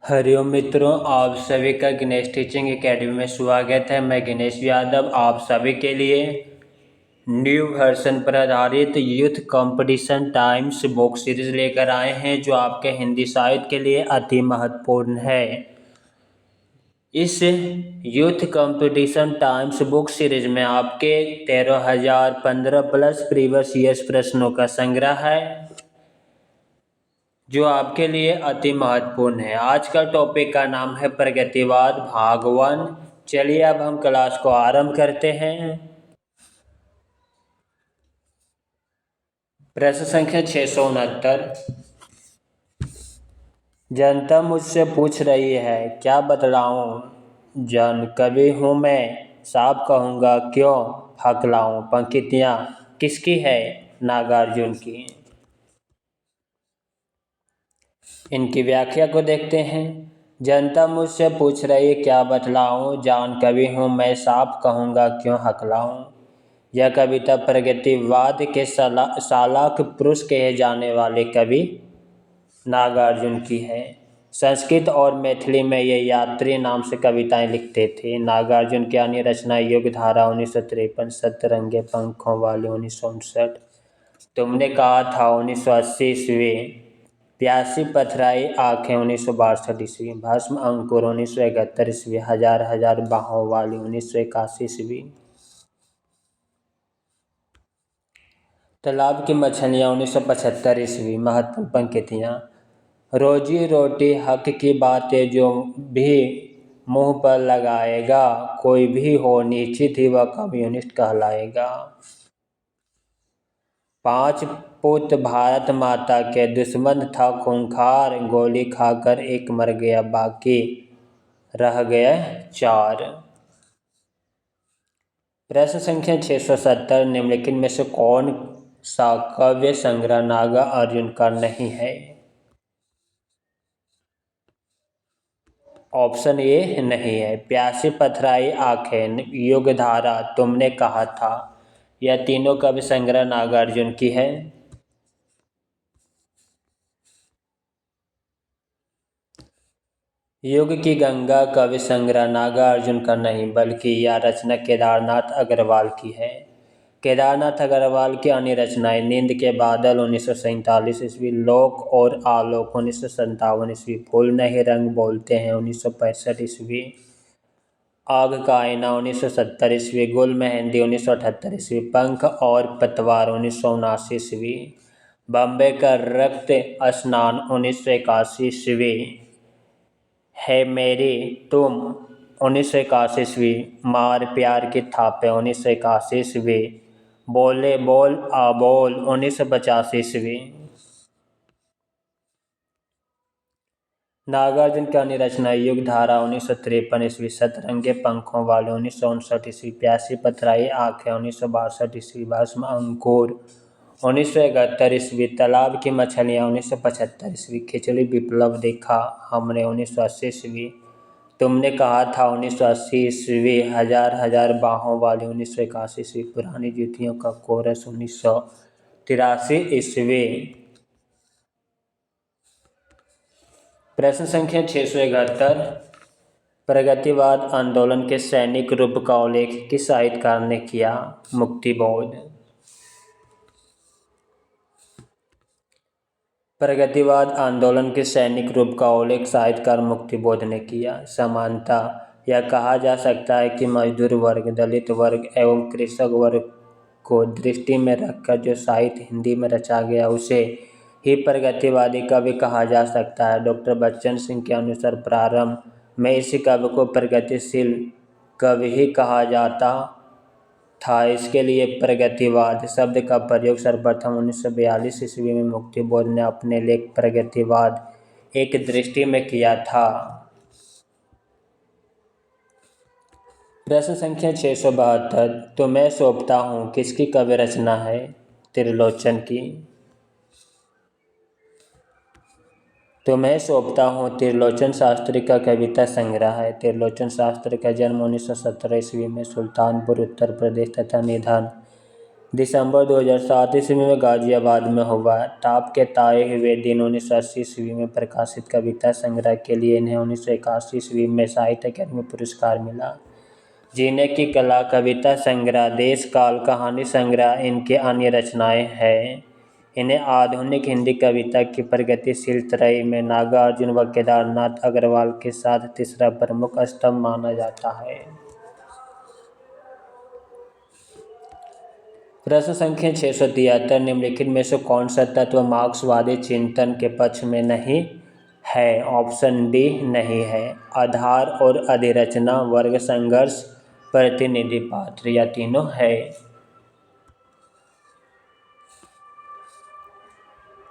हरिओम मित्रों, आप सभी का गणेश टीचिंग एकेडमी में स्वागत है। मैं गणेश यादव आप सभी के लिए न्यू वर्जन पर आधारित youth competition times book series लेकर आए हैं, जो आपके हिंदी साहित्य के लिए अति महत्वपूर्ण है। इस youth competition times book series में आपके 13,015 प्लस प्रीवियस ईयर्स प्रश्नों का संग्रह है, जो आपके लिए अति महत्वपूर्ण है। आज का टॉपिक का नाम है प्रगतिवाद भाग 1। चलिए अब हम क्लास को आरंभ करते हैं। प्रश्न संख्या 669। जनता मुझसे पूछ रही है क्या बतलाऊं, जन कवि हूँ मैं साफ कहूँगा क्यों हकलाऊं। पंक्तियाँ किसकी है? नागार्जुन की। इनकी व्याख्या को देखते हैं। जनता मुझसे पूछ रही क्या बतलाऊं, जान कवि हूँ मैं साफ कहूँगा क्यों हकलाऊं। यह कविता प्रगतिवाद के सालाक पुरुष कहे जाने वाले कवि नागार्जुन की है। संस्कृत और मैथिली में ये यात्री नाम से कविताएं लिखते थे। नागार्जुन की अन्य रचना युगधारा 1953, सतरंगे पंखों वाले 1959, तुमने कहा था 1980 ईस्वी, प्यासी पथराई आंखें 1962 ईस्वी, भस्म अंकुर 1971 ईस्वी, हजार हजार बाहों वाली 1981 ईस्वी, तालाब की मछलियाँ 1975 ईस्वी। महत्वपूर्ण पंक्तियाँ। रोजी रोटी हक की बातें जो भी मुंह पर लगाएगा, कोई भी हो निश्चित ही वह कम्युनिस्ट कहलाएगा। 5 पुत्र भारत माता के, दुश्मन था खूंखार, गोली खाकर एक मर गया बाकी रह गए 4। प्रश्न संख्या 670। निम्नलिखित में से कौन सा काव्य संग्रह नागार्जुन का नहीं है? ऑप्शन ए नहीं है। प्यासी पथराई आंखें, युगधारा, तुमने कहा था, यह तीनों काव्य संग्रह नागार्जुन की है। युग की गंगा काव्य संग्रह नागार्जुन का नहीं, बल्कि यह रचना केदारनाथ अग्रवाल की है। केदारनाथ अग्रवाल की अन्य रचनाएं नींद के बादल 1947 ईस्वी, लोक और आलोक 1957 ईस्वी, फूल नहीं रंग बोलते हैं 1965 ईस्वी, आग का आईना 1970 ईस्वी, गुल मेहंदी 1978 ईस्वी, पंख और पतवार 1979 ईस्वी, बॉम्बे का रक्त स्नान 1981 ईस्वी, है मेरी तुम 1981 ईस्वी, मार प्यार की थापे 1981 ईस्वी, बोले बोल आ बोल 1985 ईस्वी। नागार्जुन की अन्य रचना युगधारा 1953 ईस्वी, सतरंगे पंखों वाले 1959 ईस्वी, प्यासी पथराई आंखें 1962 ईस्वी, भस्म अंकुर 1971 ईस्वी, तालाब की मछलियाँ 1975 ईस्वी, खिचड़ी विप्लव देखा हमने 1980 ईस्वी, तुमने कहा था 1980 ईस्वी, हजार हजार बाहों वाली 1981 ईस्वी, पुरानी जूतियों का कोरस 1983 ईस्वी। प्रश्न संख्या 671। प्रगतिवाद आंदोलन के सैनिक रूप का उल्लेख किस साहित्यकार ने किया? मुक्तिबोध। प्रगतिवाद आंदोलन के सैनिक रूप का उल्लेख साहित्यकार मुक्तिबोध ने किया। समानता, यह कहा जा सकता है कि मजदूर वर्ग, दलित वर्ग एवं कृषक वर्ग को दृष्टि में रखकर जो साहित्य हिंदी में रचा गया उसे ही प्रगतिवादी काव्य कहा जा सकता है। डॉक्टर बच्चन सिंह के अनुसार प्रारंभ में इस काव्य को प्रगतिशील काव्य ही कहा जाता था। इसके लिए प्रगतिवाद शब्द का प्रयोग सर्वप्रथम 1942 ईस्वी में मुक्तिबोध ने अपने लेख प्रगतिवाद एक दृष्टि में किया था। प्रश्न संख्या 672। तो मैं सौंपता हूँ किसकी काव्य रचना है? त्रिलोचन की। तो मैं सौंपता हूँ त्रिलोचन शास्त्री का कविता संग्रह है। त्रिलोचन शास्त्री का जन्म 1917 ईस्वी में सुल्तानपुर उत्तर प्रदेश तथा निधन दिसंबर 2007 ईस्वी में गाजियाबाद में हुआ। टाप के ताए हुए दिन 1980 ईस्वी में प्रकाशित कविता संग्रह के लिए इन्हें 1981 ईस्वी में साहित्य अकादमी पुरस्कार मिला। जीने की कला कविता संग्रह, देश काल कहानी संग्रह इनके अन्य रचनाएं हैं। इन्हें आधुनिक हिंदी कविता की प्रगतिशील त्रयी में नागार्जुन व केदारनाथ अग्रवाल के साथ तीसरा प्रमुख स्तंभ माना जाता है। प्रश्न संख्या 673, निम्नलिखित में से कौन सा तत्व मार्क्सवादी चिंतन के पक्ष में नहीं है? ऑप्शन डी नहीं है। आधार और अधिरचना, वर्ग संघर्ष, प्रतिनिधि पात्र, या तीनों है।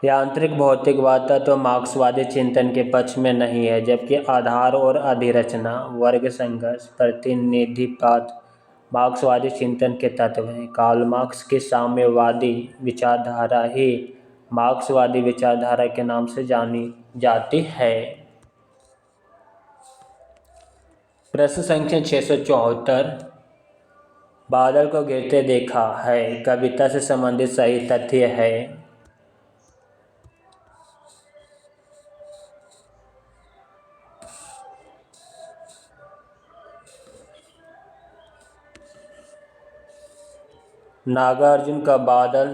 यांत्रिक भौतिकवाद तत्व मार्क्सवादी चिंतन के पक्ष में नहीं है, जबकि आधार और अधिरचना, वर्ग संघर्ष, प्रतिनिधि पात्र मार्क्सवादी चिंतन के तत्व हैं। कार्ल मार्क्स की साम्यवादी विचारधारा ही मार्क्सवादी विचारधारा के नाम से जानी जाती है। प्रश्न संख्या 674, बादल को गिरते देखा है कविता से संबंधित सही तथ्य है। नागार्जुन का बादल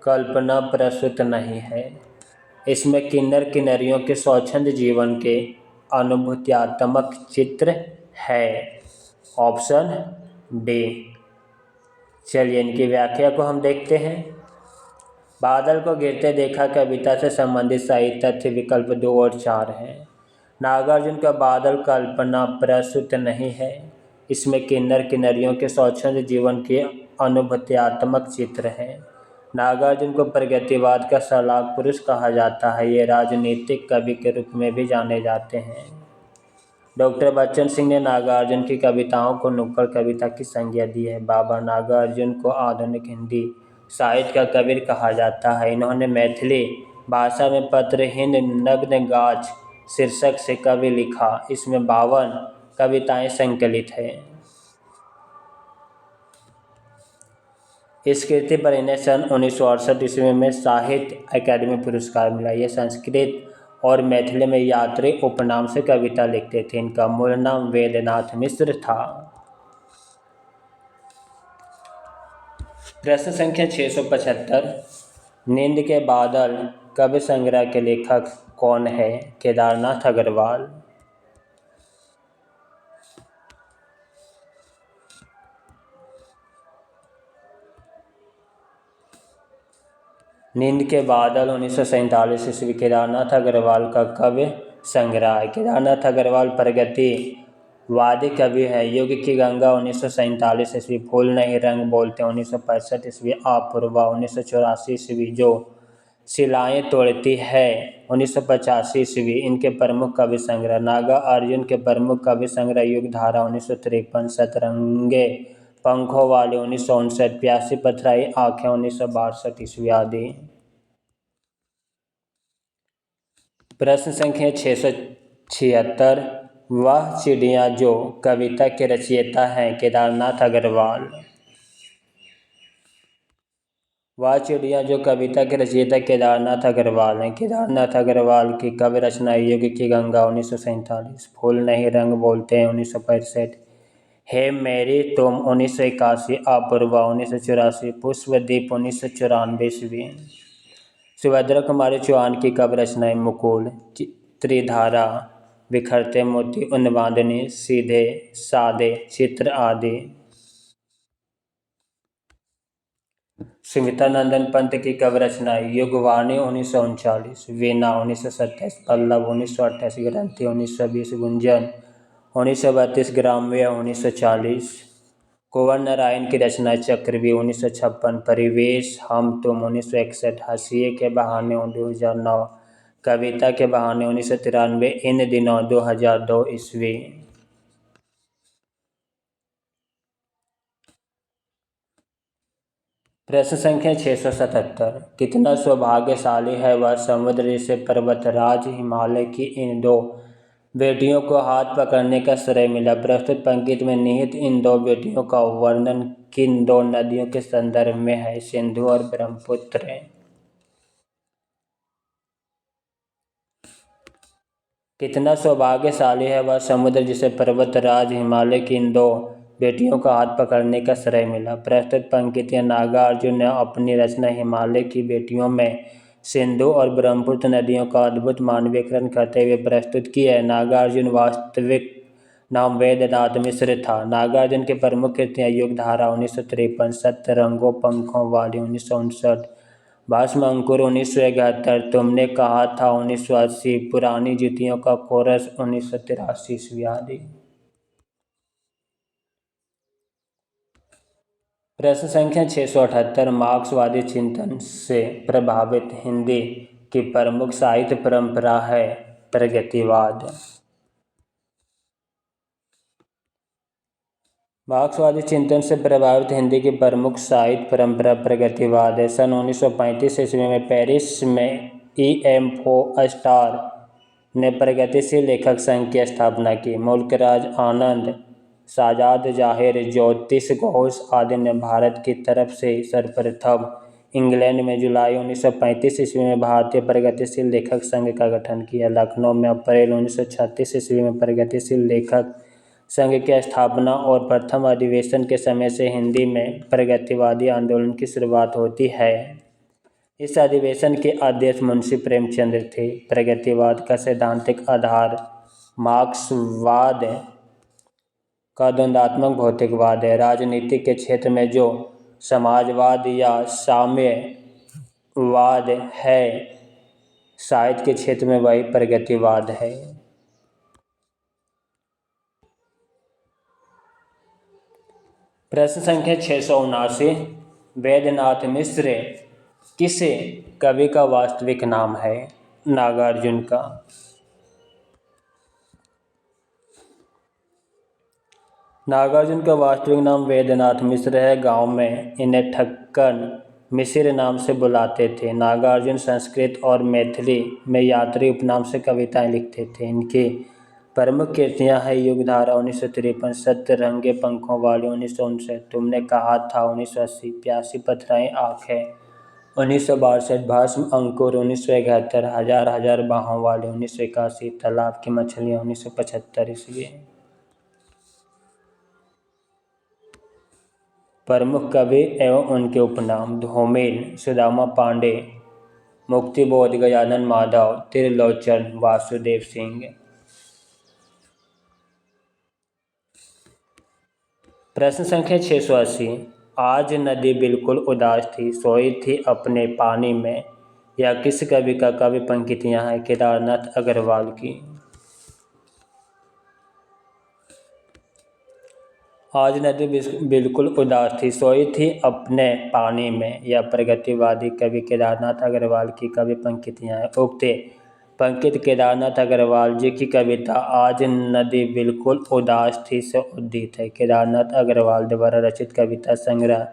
कल्पना प्रसूत नहीं है। इसमें किन्नर किन्नरियों के स्वच्छंद जीवन के अनुभूत्यात्मक चित्र है। Option D. चलिए इनकी व्याख्या को हम देखते हैं। बादल को गिरते देखा कविता से संबंधित सही तथ्य विकल्प 2 और 4 हैं। नागार्जुन का बादल कल्पना प्रसूत नहीं है। इसमें किन्नर किन्नरियों के स्वच्छंद जीवन के अनुभूत्यात्मक चित्र हैं। नागार्जुन को प्रगतिवाद का सलाहक पुरुष कहा जाता है। ये राजनीतिक कवि के रूप में भी जाने जाते हैं। डॉक्टर बच्चन सिंह ने नागार्जुन की कविताओं को नुक्कड़ कविता की संज्ञा दी है। बाबा नागार्जुन को आधुनिक हिंदी साहित्य का कबीर कहा जाता है। इन्होंने मैथिली भाषा में पत्रहीन नग्न गाछ शीर्षक से कवि लिखा। इसमें 52 कविताएं संकलित हैं। इस कृति पर इन्हें सन 1968 ईस्वी में साहित्य अकादमी पुरस्कार मिला। ये संस्कृत और मैथिली में यात्री उपनाम से कविता लिखते थे। इनका मूल नाम वेदनाथ मिश्र था। प्रश्न संख्या 675, नींद के बादल कवि संग्रह के लेखक कौन है? केदारनाथ अग्रवाल। नींद के बादल 1947 ईस्वी केदारनाथ अग्रवाल का काव्य संग्रह है। केदारनाथ अग्रवाल प्रगतिवादी कवि है। युग की गंगा 1947 ईस्वी, फूल नहीं रंग बोलते 1965 ईस्वी, अपूर्वा 1984 ईस्वी, जो शिलाएं तोड़ती है 1985 ईस्वी इनके प्रमुख कवि संग्रह। नागा अर्जुन के प्रमुख कवि संग्रह युग धारा 1953, सतरंगे पंखों वाले 1959, प्यासी पथराई आंखें 1962 ईस्वी आदि। प्रश्न संख्या 676, वह चिड़िया जो कविता के रचयिता हैं? केदारनाथ अग्रवाल। वह चिड़िया जो कविता के रचयिता केदारनाथ अग्रवाल हैं। केदारनाथ अग्रवाल की काव्य रचना युग की गंगा 1947, फूल नहीं रंग बोलते हैं 1965, हे मेरी तुम 1981, अपूर्वा 1984, पुष्पदीप 1994 ईस्वी। सुभद्रा कुमारी चौहान की काव्य रचनाएं मुकुल, त्रिधारा, बिखरते मोती, उन्मादिनी, सीधे सादे चित्र आदि। सुमित्रा नंदन पंत की काव्य रचनाएं युगवाणी 1939, वीणा 1927, पल्लव 1928, ग्रंथि 1920, गुंजन 1932, ग्राम्य 1940। कुंवर नारायण की रचना चक्रव्यूह 1956, परिवेश हम तुम 1961, हंसिए के बहाने 2009, कविता के बहाने 1993, इन दिनों 2002 ईस्वी। प्रश्न संख्या 677, कितना सौभाग्यशाली है वह समुद्र जिसे पर्वतराज हिमालय की इन 2 बेटियों को हाथ पकड़ने का श्रेय मिला। प्रस्तुत पंक्ति में निहित इन दो बेटियों का वर्णन किन दो नदियों के संदर्भ में है? सिंधु और ब्रह्मपुत्र। कितना सौभाग्यशाली है वह समुद्र जिसे पर्वतराज हिमालय की इन दो बेटियों का हाथ पकड़ने का श्रेय मिला। प्रस्तुत पंक्तियां नागार्जुन ने अपनी रचना हिमालय की बेटियों में सिंधु और ब्रह्मपुत्र नदियों का अद्भुत मानवीकरण करते हुए प्रस्तुत की है। नागार्जुन वास्तविक नाम वेदनाथ मिश्र था। नागार्जुन के प्रमुख कृतियां युगधारा 1953, सत्य रंगों पंखों वाली 1959, भस्म अंकुर 1971, तुमने कहा था 1980, पुरानी जुतियों का कोरस 1983 ईस्वी आदि। प्रश्न संख्या 678, मार्क्सवादी चिंतन से प्रभावित हिंदी की प्रमुख साहित्य परंपरा है प्रगतिवाद। मार्क्सवादी चिंतन से प्रभावित हिंदी की प्रमुख साहित्य परंपरा प्रगतिवाद है। सन 1935 ईस्वी में पेरिस में E.M. फोस्टर ने प्रगतिशील लेखक संघ की स्थापना की। मुल्कराज आनंद, साजाद जाहिर, ज्योतिष घोष आदि ने भारत की तरफ से सर्वप्रथम इंग्लैंड में जुलाई 1935 ईस्वी में भारतीय प्रगतिशील लेखक संघ का गठन किया। लखनऊ में अप्रैल 1936 ईस्वी में प्रगतिशील लेखक संघ की स्थापना और प्रथम अधिवेशन के समय से हिंदी में प्रगतिवादी आंदोलन की शुरुआत होती है। इस अधिवेशन के अध्यक्ष मुंशी प्रेमचंद्र थे। प्रगतिवाद का सैद्धांतिक आधार मार्क्सवाद का द्वंद्वात्मक भौतिकवाद है। राजनीति के क्षेत्र में जो समाजवाद या साम्यवाद है, साहित्य के क्षेत्र में वही प्रगतिवाद है। प्रश्न संख्या 679, वेदनाथ मिश्र किस कवि का वास्तविक नाम है? नागार्जुन का। नागार्जुन का वास्तविक नाम वेदनाथ मिश्र है। गांव में इन्हें ठक्कन मिश्र नाम से बुलाते थे। नागार्जुन संस्कृत और मैथिली में यात्री उपनाम से कविताएं लिखते थे। इनकी प्रमुख कृतियां हैं युगधारा 1953, सत्य रंगे पंखों वाली 1959, तुमने कहा था 1980, प्यासी पथराई आंखें 1962, भस्म अंकुर 1971, हजार हजार बाहों वाली 1981, तालाब की मछलियां 1975 ईस्वी। प्रमुख कवि एवं उनके उपनाम: धूमिल, सुदामा पांडे, मुक्तिबोध, गजानन माधव, त्रिलोचन, वासुदेव सिंह। प्रश्न संख्या 680, आज नदी बिल्कुल उदास थी, सोई थी अपने पानी में, या किस कवि का काव्य पंक्तियां हैं? केदारनाथ अग्रवाल की। आज नदी बिल्कुल उदास थी, सोई थी अपने पानी में, या प्रगतिवादी कवि केदारनाथ अग्रवाल की कवि पंक्तियां हैं। उक्त पंक्ति केदारनाथ अग्रवाल जी की कविता आज नदी बिल्कुल उदास थी से उद्धृत है। केदारनाथ अग्रवाल द्वारा रचित कविता संग्रह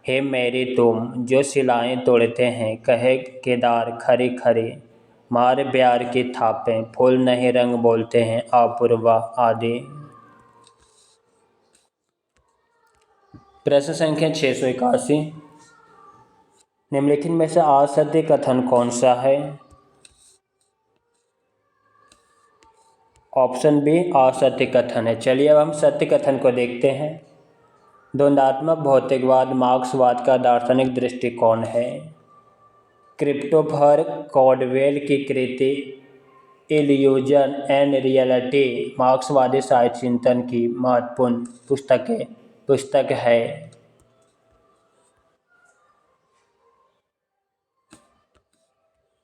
हे मेरी तुम जो सिलाएं तोड़ते हैं, कहे केदार खरी खरी, मारे प्यार की थापें, फूल नहीं रंग बोलते हैं अपूर्वा आदि। प्रश्न संख्या 681, निम्नलिखित में से असत्य कथन कौन सा है? ऑप्शन बी असत्य कथन है। चलिए अब हम सत्य कथन को देखते हैं। द्वंद्वात्मक भौतिकवाद मार्क्सवाद का दार्शनिक दृष्टिकोण है। क्रिस्टोफर कॉडवेल की कृति इल्यूजन एंड रियलिटी मार्क्सवादी साहित्य चिंतन की महत्वपूर्ण पुस्तक है।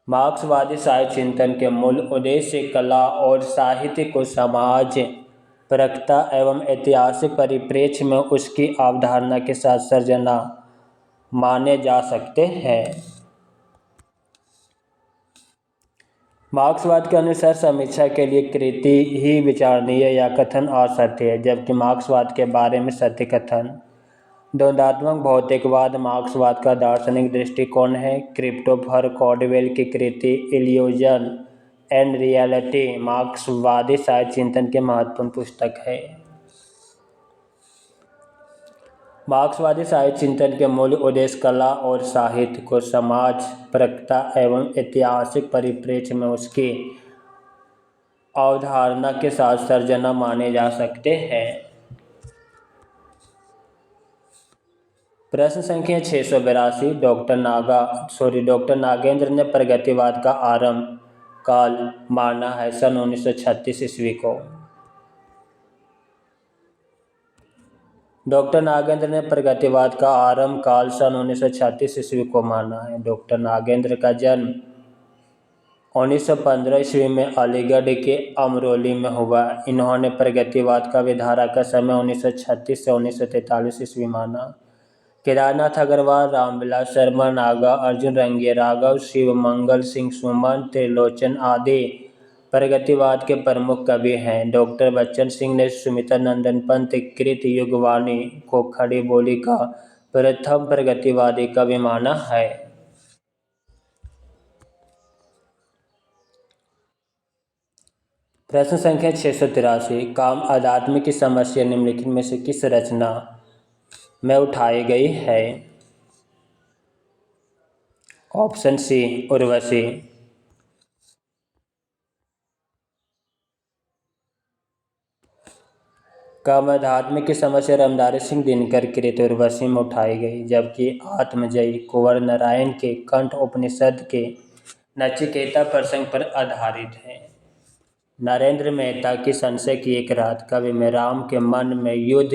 मार्क्सवादी साहित्य चिंतन के मूल उद्देश्य कला और साहित्य को समाज परकता एवं ऐतिहासिक परिप्रेक्ष्य में उसकी अवधारणा के साथ सर्जना माने जा सकते हैं। मार्क्सवाद के अनुसार समीक्षा के लिए कृति ही विचारणीय या कथन असत्य है, जबकि मार्क्सवाद के बारे में सत्य कथन। द्वंद्वात्मक भौतिकवाद मार्क्सवाद का दार्शनिक दृष्टिकोण है। क्रिस्टोफर कॉडवेल की कृति इल्यूजन एंड रियलिटी मार्क्सवादी साहित्य चिंतन की महत्वपूर्ण पुस्तक है। मार्क्सवादी साहित्य चिंतन के मूल उद्देश्य कला और साहित्य को समाज परकता एवं ऐतिहासिक परिप्रेक्ष्य में उसकी अवधारणा के साथ सर्जना माने जा सकते हैं। प्रश्न संख्या 682। डॉक्टर नागेंद्र ने प्रगतिवाद का आरंभ काल माना है सन 1936 ईस्वी को। डॉक्टर नागेंद्र ने प्रगतिवाद का आरंभ काल सन 1936 ईस्वी को माना है। डॉक्टर नागेंद्र का जन्म 1915 ईस्वी में अलीगढ़ के अमरोली में हुआ। इन्होंने प्रगतिवाद का विधारा का समय 1936 से 1943 ईस्वी माना। केदारनाथ अग्रवाल, रामविलास शर्मा, नागा अर्जुन रंगे, राघव शिवमंगल सिंह सुमन, त्रिलोचन आदि प्रगतिवाद के प्रमुख कवि हैं। डॉक्टर बच्चन सिंह ने सुमित्रा नंदन पंत कृत युगवाणी को खड़ी बोली का प्रथम प्रगतिवादी कवि माना है। प्रश्न संख्या 683। काम अध्यात्म की समस्या निम्नलिखित में से किस रचना में उठाई गई है? Option C Urvashi. काम अध्यात्म की समस्या रामधारी सिंह दिनकर कृत उर्वशी में उठाई गई, जबकि आत्मजयी कुंवर नारायण के कंठ उपनिषद के नचिकेता प्रसंग पर आधारित है। नरेंद्र मेहता की संशय की एक रात कवि में राम के मन में युद्ध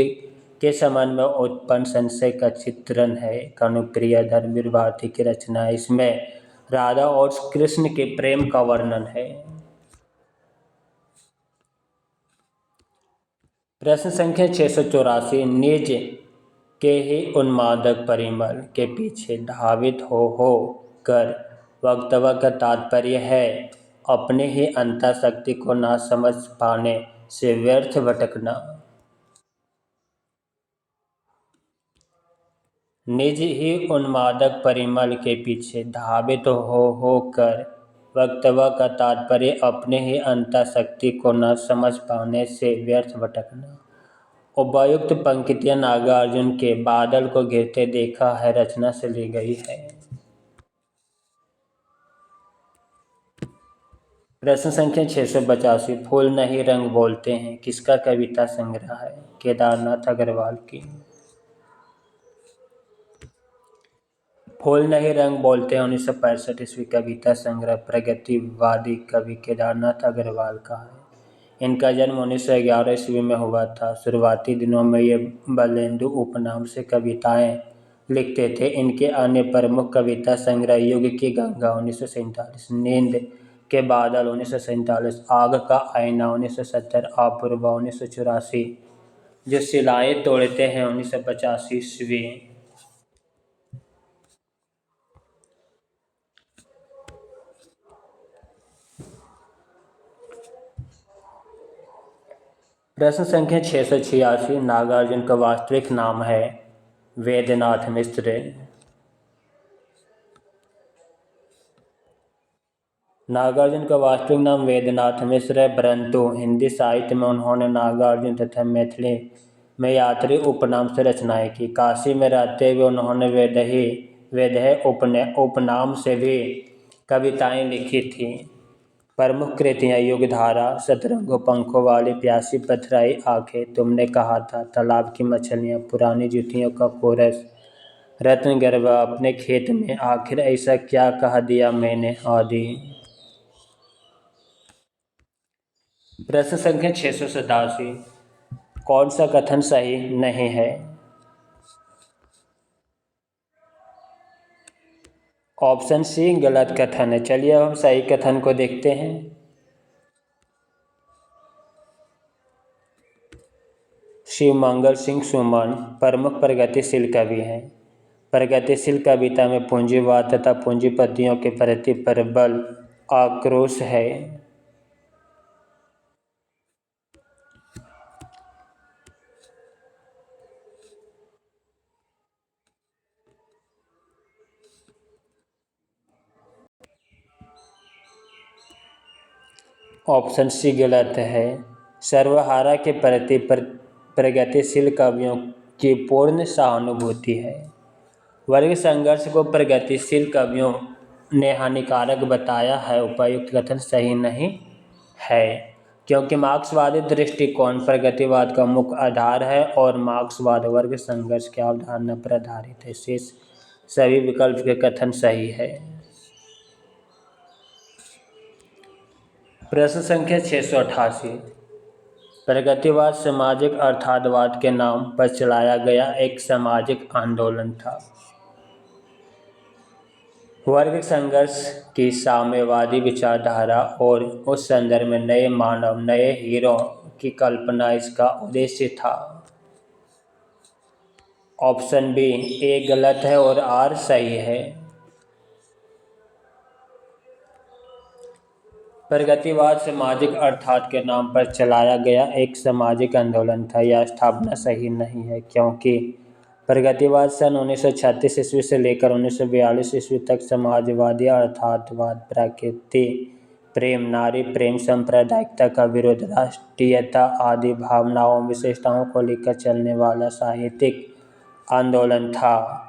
के संबंध में उत्पन्न संशय का चित्रण है। कनुप्रिया धर्मवीर भारती की रचना है। इसमें राधा और कृष्ण के प्रेम का वर्णन है। प्रश्न संख्या 684। निज के ही उन्मादक परिमल के पीछे धावित हो कर वक्तव्य का तात्पर्य है अपने ही अंतःशक्ति को ना समझ पाने से व्यर्थ भटकना। निज ही उन्मादक परिमल के पीछे धावित हो कर वक्तव्य का तात्पर्य अपने ही अंतःशक्ति को न समझ पाने से व्यर्थ भटकना। उपर्युक्त पंक्तियां नागार्जुन के बादल को घिरते देखा है रचना से ली गई है। प्रश्न संख्या 685। फूल नहीं रंग बोलते हैं किसका कविता संग्रह है? केदारनाथ अग्रवाल की। फूल नहीं रंग बोलते हैं 1965 ईस्वी कविता संग्रह प्रगतिवादी कवि केदारनाथ अग्रवाल का है। इनका जन्म 1911 ईस्वी में हुआ था। शुरुआती दिनों में ये बलेंदु उपनाम से कविताएं लिखते थे। इनके अन्य प्रमुख कविता संग्रह युग की गंगा 1947, नींद के बादल 1947, आग का आईना 1970, अपूर्वा 1984, जो सिलाएं तोड़ते हैं 1985 ईस्वी। प्रश्न संख्या 686। नागार्जुन का वास्तविक नाम है वेदनाथ मिश्र। नागार्जुन का वास्तविक नाम वेदनाथ मिश्र है, परंतु हिंदी साहित्य में उन्होंने नागार्जुन तथा मैथिली में यात्री उपनाम से रचनाएं की। काशी में रहते हुए उन्होंने वेदह उपनाम से भी कविताएं लिखी थीं। प्रमुख कृतियाँ युगधारा, सतरंगों पंखों वाली प्यासी पथराई आंखें, तुमने कहा था, तालाब की मछलियाँ, पुरानी जूतियों का कोरस, रत्नगर्भ, अपने खेत में, आखिर ऐसा क्या कह दिया मैंने आदि। प्रश्न संख्या 687। कौन सा कथन सही नहीं है? ऑप्शन सी गलत कथन है। चलिए अब हम सही कथन को देखते हैं। शिवमंगल सिंह सुमन प्रमुख प्रगतिशील कवि हैं। प्रगतिशील कविता में पूंजीवाद तथा पूंजीपतियों के प्रति प्रबल आक्रोश है। ऑप्शन सी गलत है। सर्वहारा के प्रति प्रगतिशील कवियों की पूर्ण सहानुभूति है। वर्ग संघर्ष को प्रगतिशील कवियों ने हानिकारक बताया है, उपयुक्त कथन सही नहीं है, क्योंकि मार्क्सवादी दृष्टिकोण प्रगतिवाद का मुख्य आधार है और मार्क्सवाद वर्ग संघर्ष की अवधारणा पर आधारित है। शेष सभी विकल्प के कथन सही है। प्रश्न संख्या 688। प्रगतिवाद सामाजिक अर्थवाद के नाम पर चलाया गया एक सामाजिक आंदोलन था। वर्ग संघर्ष की साम्यवादी विचारधारा और उस संदर्भ में नए मानव, नए हीरो की कल्पना इसका उद्देश्य था। ऑप्शन बी ए गलत है और आर सही है। प्रगतिवाद सामाजिक अर्थवाद के नाम पर चलाया गया एक सामाजिक आंदोलन था। यह स्थापना सही नहीं है, क्योंकि प्रगतिवाद सन 1936 ईस्वी से लेकर 1942 ईस्वी तक समाजवादी अर्थवाद, प्रकृति प्रेम, नारी प्रेम, सांप्रदायिकता का विरोध, राष्ट्रीयता आदि भावनाओं विशेषताओं को लेकर चलने वाला साहित्यिक आंदोलन था।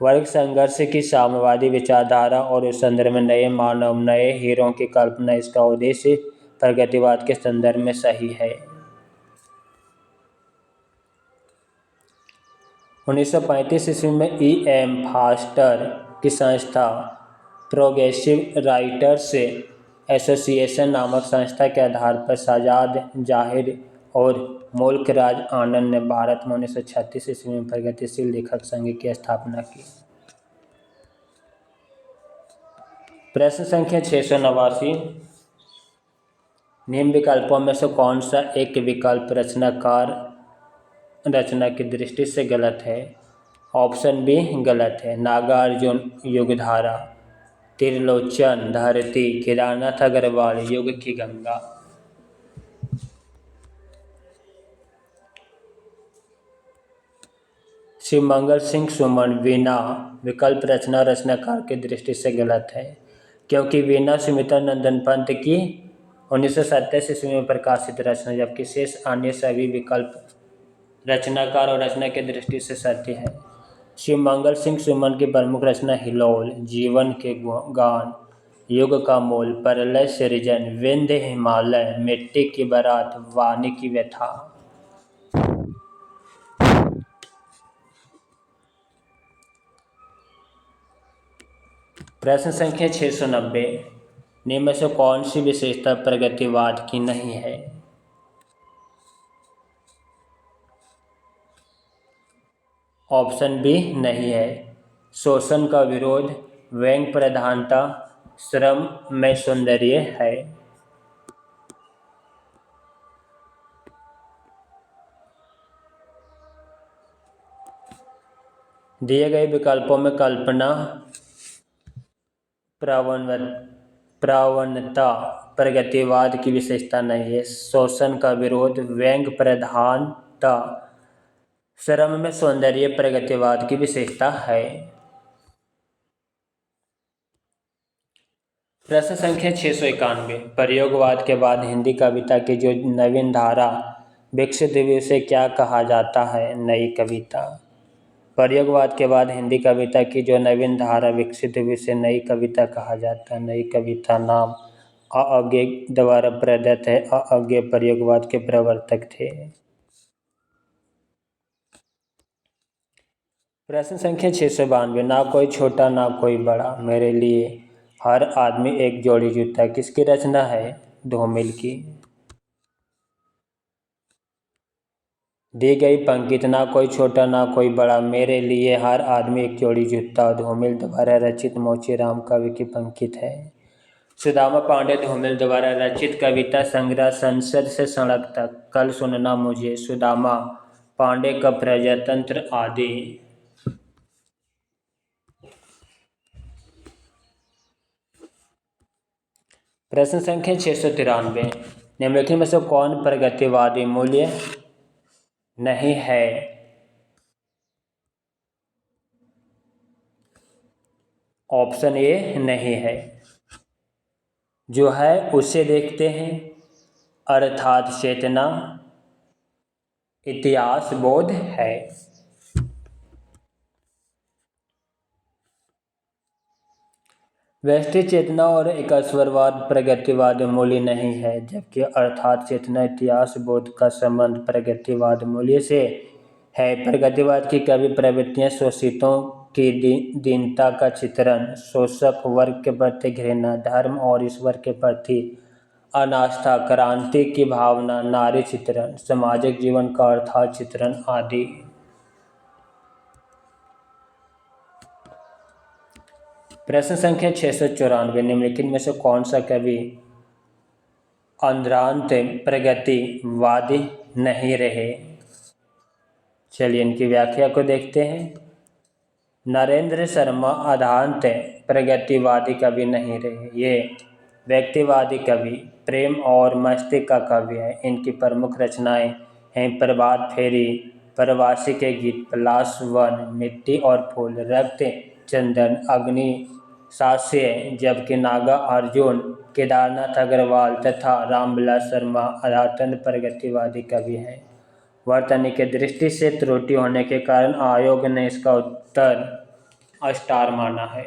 वर्ग संघर्ष की साम्यवादी विचारधारा और उस संदर्भ में नए मानव, नए हीरो की कल्पना इसका उद्देश्य प्रगतिवाद के संदर्भ में सही है। 1935 ईस्वी में E.M. फास्टर की संस्था प्रोग्रेसिव राइटर्स एसोसिएशन नामक संस्था के आधार पर साजाद जाहिर और मुल्कराज आनंद ने भारत में 1936 ईस्वी में प्रगतिशील लेखक संघ की स्थापना की। प्रश्न संख्या 689। निम्न विकल्पों में से कौन सा एक विकल्प रचना की दृष्टि से गलत है? ऑप्शन बी गलत है। नागार्जुन युगधारा, त्रिलोचन धरती, केदारनाथ अग्रवाल, युग की गंगा। शिवमंगल सिंह सुमन वीणा विकल्प रचनाकार की दृष्टि से गलत है, क्योंकि वीणा सुमित्रा नंदन पंत की 1927 ईस्वी में प्रकाशित रचना, जबकि शेष अन्य सभी विकल्प रचनाकार और रचना की दृष्टि से सत्य है। शिवमंगल सिंह सुमन की प्रमुख रचना हिलोल, जीवन के गान, युग का मूल, प्रलय सृजन, विंध्य हिमालय, मिट्टी की बारात, वाणी की व्यथा। प्रश्न संख्या 690। निम्न में से कौन सी विशेषता प्रगतिवाद की नहीं है? ऑप्शन बी नहीं है। शोषण का विरोध, व्यंग प्रधानता, श्रम में सौंदर्य है। दिए गए विकल्पों में कल्पना प्रवणता प्रगतिवाद की विशेषता नहीं है। शोषण का विरोध, व्यंग प्रधानता, श्रम में सौंदर्य प्रगतिवाद की विशेषता है। प्रश्न संख्या 691। प्रयोगवाद के बाद हिंदी कविता की जो नवीन धारा विकसित हुई उसे क्या कहा जाता है? नई कविता। प्रयोगवाद के बाद हिंदी कविता की जो नवीन धारा विकसित हुई उसे नई कविता कहा जाता है। नई कविता नाम अज्ञे द्वारा प्रदत्त है। अज्ञे प्रयोगवाद के प्रवर्तक थे। प्रश्न संख्या 692। ना कोई छोटा ना कोई बड़ा, मेरे लिए हर आदमी एक जोड़ी जूता किसकी रचना है? धूमिल की। दी गई पंक्ति ना कोई छोटा ना कोई बड़ा, मेरे लिए हर आदमी एक जोड़ी जूता धूमिल द्वारा रचित मोचीराम कवि की पंक्ति है। सुदामा पांडे धूमिल द्वारा रचित कविता संग्रह संसद से सड़क तक, कल सुनना मुझे, सुदामा पांडे का प्रजातंत्र आदि। प्रश्न संख्या 693। निम्नलिखित में से कौन प्रगतिवादी मूल्य नहीं है? ऑप्शन ए नहीं है। जो है उसे देखते हैं, अर्थात चेतना, इतिहास बोध है। व्यष्टि चेतना और एकस्वरवाद प्रगतिवाद मूल्य नहीं है, जबकि अर्थात चेतना इतिहास बोध का संबंध प्रगतिवाद मूल्य से है। प्रगतिवाद की कवि प्रवृत्तियां शोषितों की दीनता का चित्रण, शोषक वर्ग के प्रति घृणा, धर्म और ईश्वर के प्रति अनास्था, क्रांति की भावना, नारी चित्रण, सामाजिक जीवन का अर्थात चित्रण आदि। प्रश्न संख्या 694, निम्नलिखित में से कौन सा कवि आंध्रांत प्रगतिवादी नहीं रहे? चलिए इनकी व्याख्या को देखते हैं। नरेंद्र शर्मा आंध्रांत प्रगतिवादी कवि नहीं रहे। ये व्यक्तिवादी कवि, प्रेम और मस्ती का कवि है। इनकी प्रमुख रचनाएं हैं प्रभात फेरी, प्रवासी के गीत, पलाश वन, मिट्टी और फूल, रक्त चंदन, अग्नि साक्ष्य। जबकि नागा अर्जुन, केदारनाथ अग्रवाल तथा रामविलास शर्मा आंध्रांत प्रगतिवादी कवि हैं। वर्तनी की दृष्टि से त्रुटि होने के कारण आयोग ने इसका उत्तर स्टार माना है।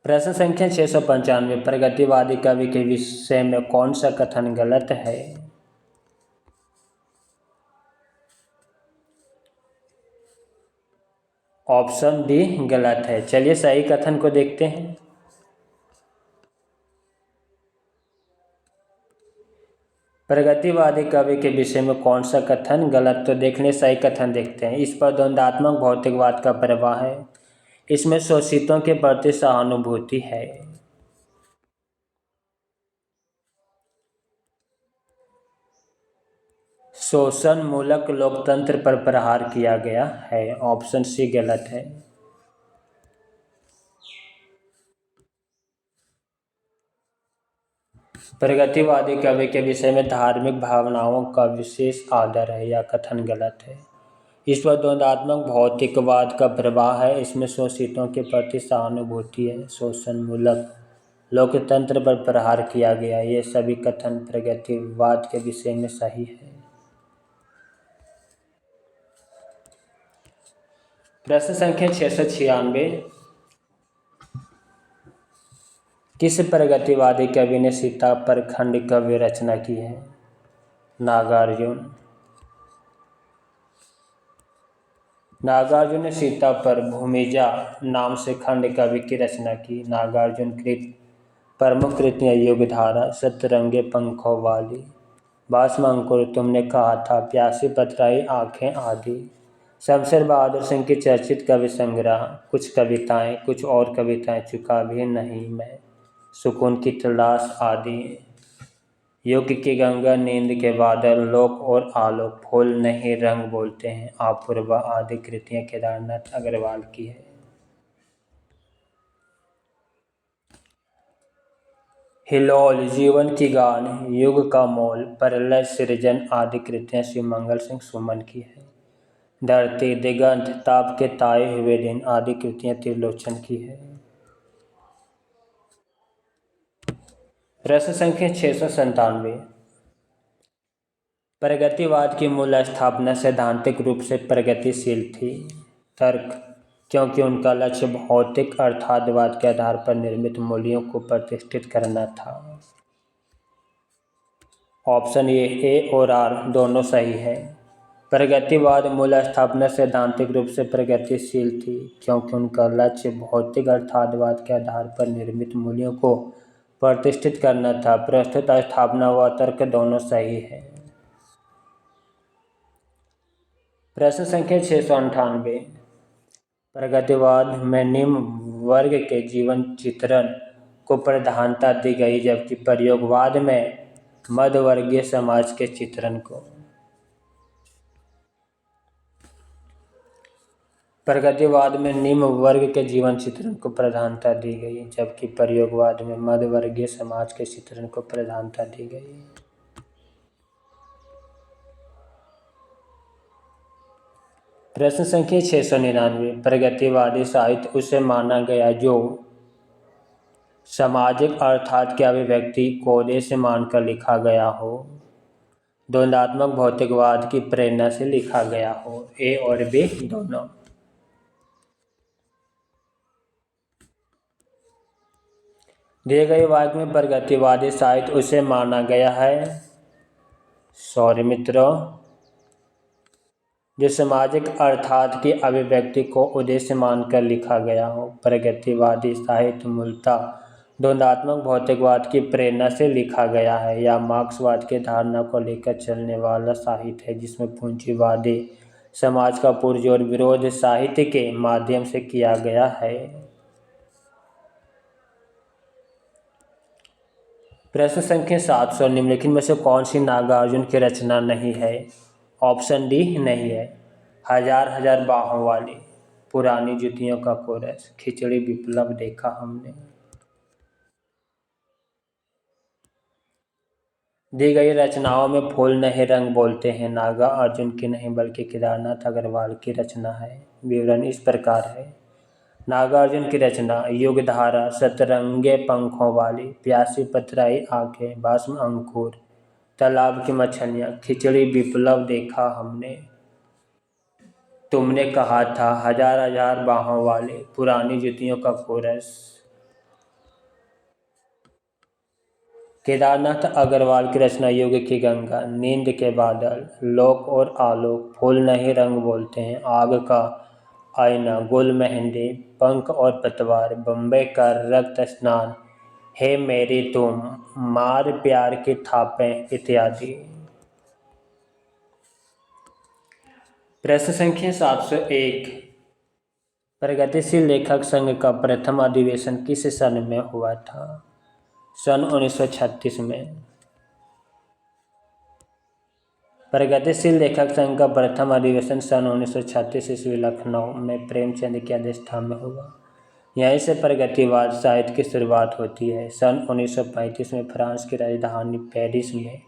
प्रश्न संख्या 695, प्रगतिवादी कवि के विषय में कौन सा कथन गलत है? ऑप्शन डी गलत है। चलिए सही कथन को देखते हैं। प्रगतिवादी कवि के विषय में कौन सा कथन गलत, तो देखने सही कथन देखते हैं। इस पर द्वंदात्मक भौतिकवाद का प्रवाह है। इसमें शोषितों के प्रति सहानुभूति है। शोषण मूलक लोकतंत्र पर प्रहार किया गया है। ऑप्शन सी गलत है। प्रगतिवादी कवि के विषय में धार्मिक भावनाओं का विशेष आदर है, यह कथन गलत है। इस पर द्वंदात्मक भौतिकवाद का प्रवाह है। इसमें शोषितों के प्रति सहानुभूति है। शोषण मूलक लोकतंत्र पर प्रहार किया गया, ये सभी कथन प्रगतिवाद के विषय में सही है। प्रश्न संख्या 696, किस प्रगतिवादी कवि ने सीता पर खंड काव्य रचना की है? नागार्जुन। नागार्जुन ने सीता पर भूमिजा नाम से खंड काव्य की रचना की। नागार्जुन कृत प्रमुख कृतियाँ युगधारा, सतरंगे पंखों वाली, बाष्म अंकुर, तुमने कहा था, प्यासी पथराई आंखें आदि। शमशेर बहादुर सिंह की चर्चित कवि संग्रह, कुछ कविताएं, कुछ और कविताएं, चुका भी नहीं मैं, सुकून की तलाश आदि। युग की गंगा, नींद के बादल, लोक और आलोक, फूल नहीं रंग बोलते हैं, अपूर्वा आदि कृतियां केदारनाथ अग्रवाल की है। हिलोल, जीवन की गान, युग का मोल, प्रलय सृजन आदि कृतियां शिवमंगल सिंह सुमन की है। धरती, दिगंत, ताप के ताए हुए दिन आदि कृतियां त्रिलोचन की है। प्रश्न संख्या 697, प्रगतिवाद की मूल स्थापना सैद्धांतिक रूप से प्रगतिशील थी। तर्क, क्योंकि उनका लक्ष्य भौतिक अर्थवाद के आधार पर निर्मित मूल्यों को प्रतिष्ठित करना था। ऑप्शन ए और आर दोनों सही है। प्रगतिवाद मूल स्थापना सैद्धांतिक रूप से प्रगतिशील थी, क्योंकि उनका लक्ष्य भौतिक अर्थवाद के आधार पर निर्मित मूल्यों को प्रतिष्ठित करना था। प्रस्तुत स्थापना व तर्क दोनों सही है। प्रश्न संख्या 698, प्रगतिवाद में निम्न वर्ग के जीवन चित्रण को प्रधानता दी गई, जबकि प्रयोगवाद में मध्यवर्गीय समाज के चित्रण को। प्रगतिवाद में निम्न वर्ग के जीवन चित्रण को प्रधानता दी गई, जबकि प्रयोगवाद में मध्यवर्गीय समाज के चित्रण को प्रधानता दी गई। प्रश्न संख्या 699। प्रगतिवादी साहित्य उसे माना गया जो सामाजिक अर्थात की अभिव्यक्ति को उद्देश्य मानकर लिखा गया हो, द्वंदात्मक भौतिकवाद की प्रेरणा से लिखा गया हो। ए और बी दोनों। दिए गए वाक्य में प्रगतिवादी साहित्य उसे माना गया है, सॉरी मित्रों, जो सामाजिक अर्थात की अभिव्यक्ति को उद्देश्य मानकर लिखा गया हो। प्रगतिवादी साहित्य मूलतः द्वंदात्मक भौतिकवाद की प्रेरणा से लिखा गया है या मार्क्सवाद की धारणा को लेकर चलने वाला साहित्य है, जिसमें पूंजीवादी समाज का पुरजोर विरोध साहित्य के माध्यम से किया गया है। प्रश्न संख्या 700। निम्नलिखित में से कौन सी नागार्जुन की रचना नहीं है? ऑप्शन डी नहीं है। हजार हजार बाहों वाली, पुरानी जुतियों का कोरस, खिचड़ी विप्लव देखा हमने। दी गई रचनाओं में फूल नहीं रंग बोलते हैं नागा अर्जुन की नहीं बल्कि केदारनाथ अग्रवाल की रचना है। विवरण इस प्रकार है। नागार्जुन की रचना युगधारा, सतरंगे पंखों वाली, प्यासी पथराई आंखें, भस्म अंकुर, तालाब की मछलियाँ, खिचड़ी विप्लव देखा हमने, तुमने कहा था, हजार हजार बाहों वाले, पुरानी जुतियों का कोरस। केदारनाथ अग्रवाल की रचना युग की गंगा, नींद के बादल, लोक और आलोक, फूल नहीं रंग बोलते हैं, आग का आईना, गुल मेहंदी, पंख और पतवार, बम्बई का रक्त स्नान, हे मेरी तुम, मार प्यार की थापें इत्यादि। प्रश्न संख्या 701। प्रगतिशील लेखक संघ का प्रथम अधिवेशन किस सन में हुआ था? सन 1936 में। प्रगतिशील लेखक संघ का प्रथम अधिवेशन सन 1936 ईस्वी लखनऊ में प्रेमचंद की अध्यक्षता में हुआ। यहीं से प्रगतिवाद साहित्य की शुरुआत होती है। सन 1935 में फ्रांस की राजधानी पेरिस में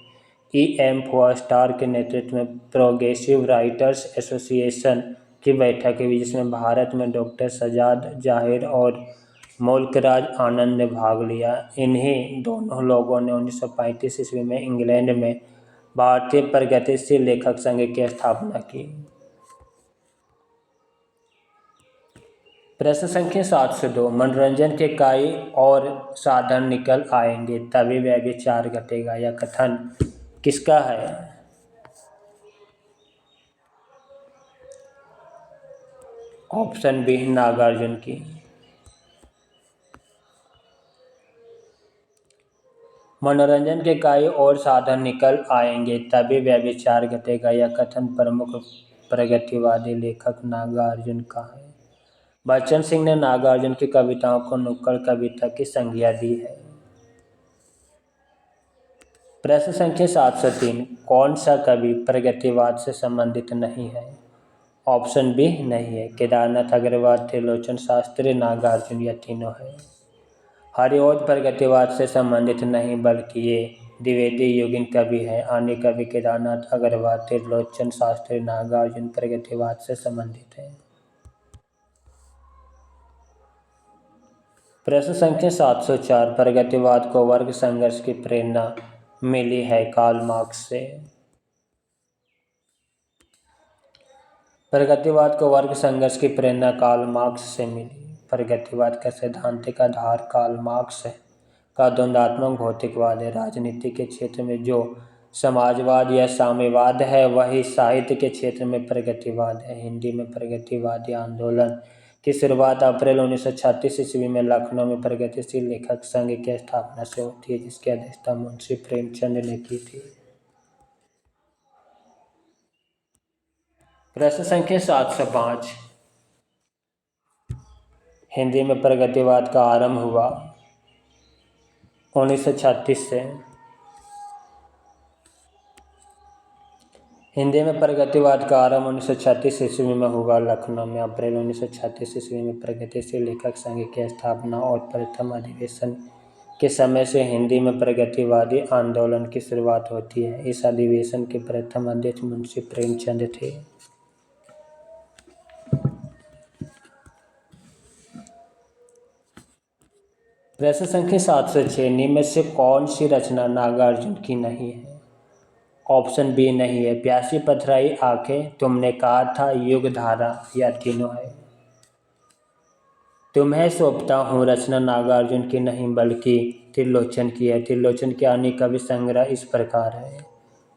E.M. फोस्टार के नेतृत्व में प्रोग्रेसिव राइटर्स एसोसिएशन की बैठक हुई, जिसमें भारत में डॉक्टर सजाद जाहिर और मुल्कराज आनंद ने भाग लिया। इन्हीं दोनों लोगों ने 1935 ईस्वी में इंग्लैंड में भारतीय प्रगतिशील लेखक संघ की स्थापना की। प्रश्न संख्या 702। मनोरंजन के कई और साधन निकल आएंगे तभी व्यभिचार घटेगा, यह कथन किसका है? ऑप्शन बी नागार्जुन की। मनोरंजन के कई और साधन निकल आएंगे तभी व्यभिचार घटेगा, यह कथन प्रमुख प्रगतिवादी लेखक नागार्जुन का है। बच्चन सिंह ने नागार्जुन की कविताओं को नुक्कड़ कविता की संज्ञा दी है। प्रश्न संख्या 703। कौन सा कवि प्रगतिवाद से संबंधित नहीं है? ऑप्शन बी नहीं है। केदारनाथ अग्रवाल, त्रिलोचन शास्त्री, नागार्जुन, यह तीनों है। हरिओद प्रगतिवाद से संबंधित नहीं बल्कि ये द्विवेदी युगीन कवि है। अन्य कवि केदारनाथ अग्रवाल, त्रिलोचन शास्त्री, नागार्जुन प्रगतिवाद से संबंधित है। प्रश्न संख्या 704। प्रगतिवाद को वर्ग संघर्ष की प्रेरणा मिली है कार्ल मार्क्स से। प्रगतिवाद को वर्ग संघर्ष की प्रेरणा कार्ल मार्क्स से मिली। प्रगतिवाद का सैद्धांतिक आधार कार्ल मार्क्स का द्वंदात्मक भौतिकवाद है। राजनीति के क्षेत्र में जो समाजवाद या साम्यवाद है, वही साहित्य के क्षेत्र में प्रगतिवाद है। हिंदी में प्रगतिवादी आंदोलन की शुरुआत अप्रैल 1936 ईस्वी में लखनऊ में प्रगतिशील लेखक संघ की स्थापना से होती है, जिसकी अध्यक्षता मुंशी प्रेमचंद ने की थी। प्रश्न संख्या 705। हिंदी में प्रगतिवाद का आरंभ हुआ 1936 से। हिंदी में प्रगतिवाद का आरंभ 1936 ईस्वी में हुआ लखनऊ में। अप्रैल 1936 ईस्वी में प्रगतिशील लेखक संघ की स्थापना और प्रथम अधिवेशन के समय से हिंदी में प्रगतिवादी आंदोलन की शुरुआत होती है। इस अधिवेशन के प्रथम अध्यक्ष मुंशी प्रेमचंद थे। प्रश्न संख्या 706 निम्न से कौन सी रचना नागार्जुन की नहीं है? ऑप्शन बी नहीं है, प्यासी पथराई आंखें, तुमने कहा था, युग धारा, या तीनों है। तुम्हें सौंपता हूँ रचना नागार्जुन की नहीं बल्कि त्रिलोचन की है। त्रिलोचन के अन्य कवि संग्रह इस प्रकार है: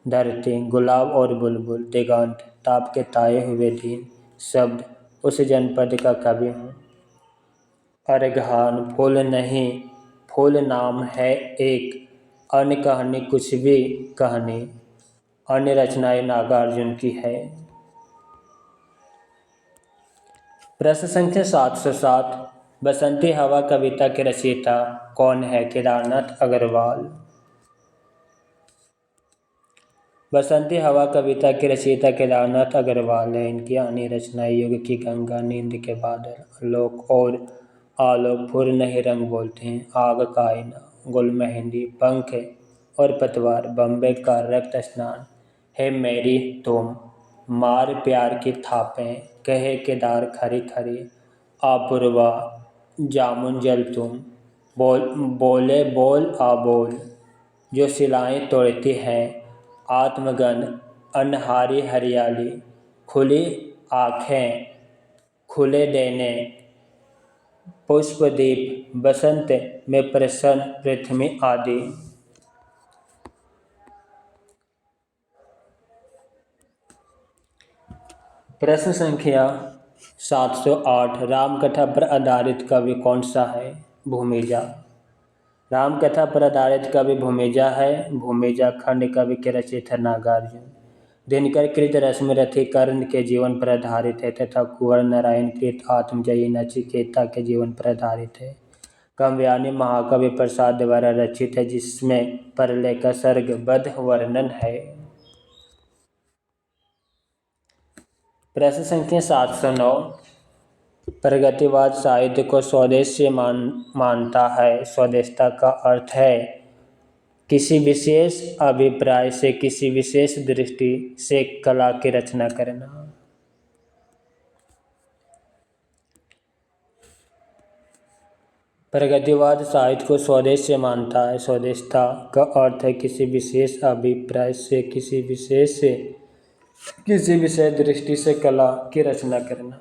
धरती, गुलाब और बुलबुल, दिगंत, ताप के ताए हुए दिन, शब्द, उस जनपद का कवि हूँ, अर्घान, फूल नहीं फूल नाम है एक, अन्य कहानी कुछ भी कहानी, अन्य रचनाएं नागार्जुन की है। प्रश्न संख्या 707 बसंती हवा कविता के रचयिता कौन है? केदारनाथ अग्रवाल। बसंती हवा कविता के रचयिता केदारनाथ अग्रवाल है। इनकी अन्य रचनाएं युग की गंगा, नींद के बादल, आलोक और आलोक, फूल नहीं रंग बोलते हैं, आग का आईना, गुल मेहंदी, पंख और पतवार, बम्बे का रक्त स्नान, है मेरी तुम, मार प्यार की थापें, कहे केदार खरी खरी, अपूर्वा, जामुन जल तुम, बोले बोल आ बोल, जो सिलाएं तोड़ती हैं, आत्मगन, अनहारी हरियाली, खुली आँखें, खुले देने, पुष्पदीप, बसंत में प्रसन्न पृथ्वी आदि। प्रश्न संख्या 708 रामकथा पर आधारित कवि कौन सा है? भूमिजा। रामकथा पर आधारित कवि भूमिजा है। भूमिजा खंड कवि के रचयिता नागार्जुन। दिनकर कृत रश्मि रथी कर्ण के जीवन पर आधारित है तथा कुंवर नारायण कृत आत्मजयी नचिकेता के जीवन पर आधारित है। काव्यानि महाकवि प्रसाद द्वारा रचित है जिसमें प्रलय का सर्गबद्ध वर्णन है। प्रश्न संख्या 709 प्रगतिवाद साहित्य को स्वदेश मानता है। स्वदेशता का अर्थ है किसी विशेष अभिप्राय से, किसी विशेष दृष्टि से कला की रचना करना। प्रगतिवाद साहित्य को स्वदेश से मानता है। स्वदेशता का अर्थ है किसी विशेष अभिप्राय से, किसी विशेष दृष्टि से कला की रचना करना।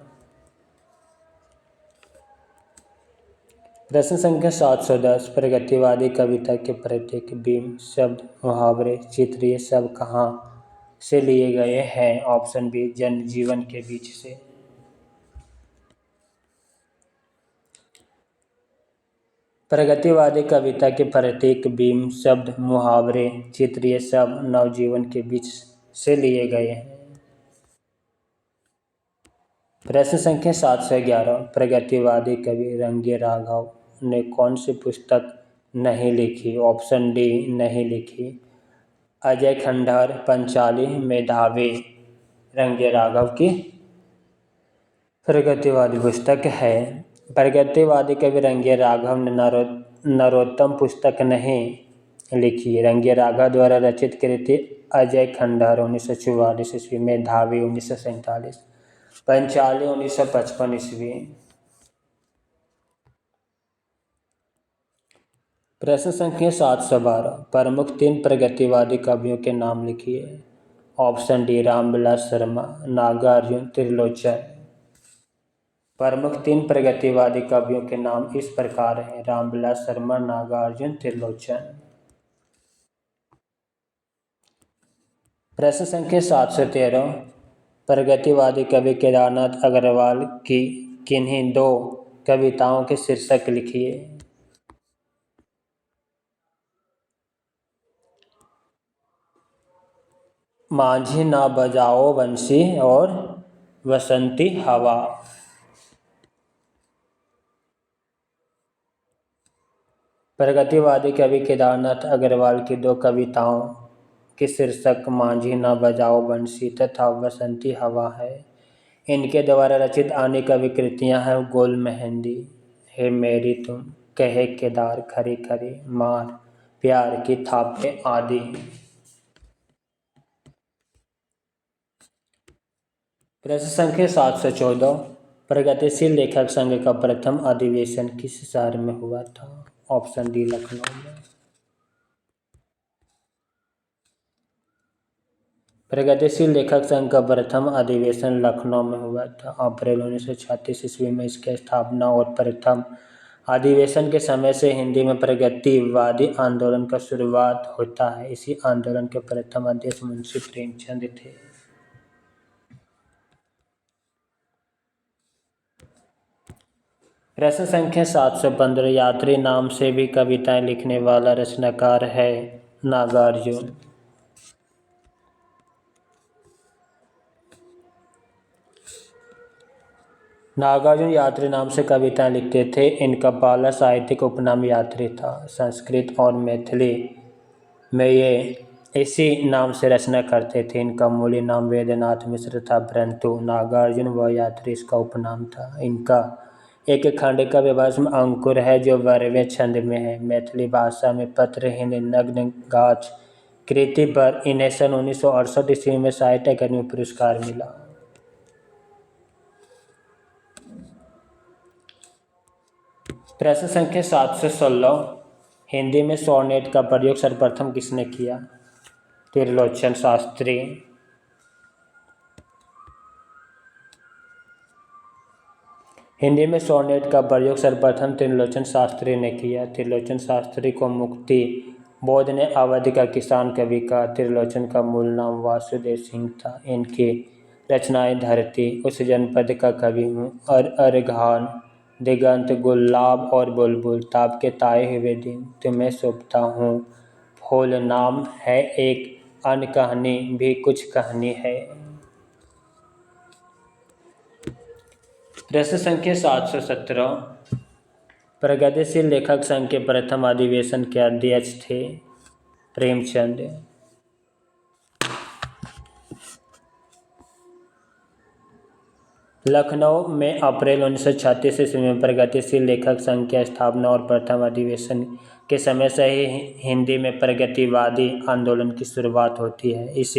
प्रश्न संख्या 710 प्रगतिवादी कविता के प्रत्येक बीम, शब्द, मुहावरे, चित्रीय शब्द कहाँ से लिए गए हैं? ऑप्शन बी जनजीवन के बीच से। प्रगतिवादी कविता के प्रत्येक बीम, शब्द, मुहावरे, चित्रीय शब्द नवजीवन के बीच से लिए गए हैं। प्रश्न संख्या 711 प्रगतिवादी कवि रंगे राघव ने कौन सी पुस्तक नहीं लिखी? ऑप्शन डी नहीं लिखी। अजय खंडहर, पंचाली, मेधावी रंगे राघव की प्रगतिवादी पुस्तक है। प्रगतिवादी कवि रंगे राघव ने नरोत्तम पुस्तक नहीं लिखी। रंगे राघव द्वारा रचित कृति अजय खंडहर 1944 ईस्वी, मेधावी 1947, पंचाली 1955 ईस्वी। प्रश्न संख्या 712 प्रमुख 3 प्रगतिवादी कवियों के नाम लिखिए। Option D Ramvilas Sharma, Nagarjun, Trilochan. प्रमुख 3 प्रगतिवादी कवियों के नाम इस प्रकार हैं: रामविलास शर्मा, नागार्जुन, त्रिलोचन। प्रश्न संख्या 713 प्रगतिवादी कवि केदारनाथ अग्रवाल की किन्हीं 2 कविताओं के शीर्षक लिखिए। माझी ना बजाओ बंसी और बसंती हवा। प्रगतिवादी कवि केदारनाथ अग्रवाल की 2 कविताओं के शीर्षक माझी ना बजाओ बंसी तथा बसंती हवा है। इनके द्वारा रचित अन्य कवि कृतियाँ हैं गुल मेहंदी, हे मेरी तुम, कहे केदार खरी खरी, मार प्यार की थापें आदि। प्रश्न संख्या 714 प्रगतिशील लेखक संघ का प्रथम अधिवेशन किस शहर में हुआ था? ऑप्शन डी लखनऊ में। प्रगतिशील लेखक संघ का प्रथम अधिवेशन लखनऊ में हुआ था। अप्रैल 1936 ईस्वी में इसकी स्थापना और प्रथम अधिवेशन के समय से हिंदी में प्रगतिवादी आंदोलन का शुरुआत होता है। इसी आंदोलन के प्रथम अध्यक्ष मुंशी प्रेमचंद थे। प्रश्न संख्या 715 यात्री नाम से भी कविताएं लिखने वाला रचनाकार है नागार्जुन। नागार्जुन यात्री नाम से कविताएं लिखते थे। इनका पहला साहित्यिक उपनाम यात्री था। संस्कृत और मैथिली में ये इसी नाम से रचना करते थे। इनका मूल नाम वेदनाथ मिश्र था, परंतु नागार्जुन व यात्री इसका उपनाम था। इनका एक खंडिका विभाषम अंकुर है जो 12वें छंद में है। मैथिली भाषा में पत्रहीन नग्न गाछ कृति पर इन्हें सन 1968 ईस्वी में साहित्य अकादमी पुरस्कार मिला। प्रश्न संख्या 716 हिंदी में सोनेट का प्रयोग सर्वप्रथम किसने किया? त्रिलोचन शास्त्री। हिंदी में सोनेट का प्रयोग सर्वप्रथम त्रिलोचन शास्त्री ने किया। त्रिलोचन शास्त्री को मुक्ति बोध ने अवधि का किसान कवि कहा। त्रिलोचन का मूल नाम वासुदेव सिंह था। इनकी रचनाएं धरती, उस जनपद का कवि हूँ, अरघान, दिगंत, गुलाब और बुलबुल, ताप के ताए हुए दिन, तुम्हें सौंपता हूँ, फूल नाम है एक, अन्य कहानी भी कुछ कहानी है। प्रश्न संख्या 717 प्रगतिशील लेखक संघ के प्रथम अधिवेशन के अध्यक्ष थे प्रेमचंद। लखनऊ में अप्रैल 1936 ईस्वी में प्रगतिशील लेखक संघ की स्थापना और प्रथम अधिवेशन के समय से ही हिंदी में प्रगतिवादी आंदोलन की शुरुआत होती है। इस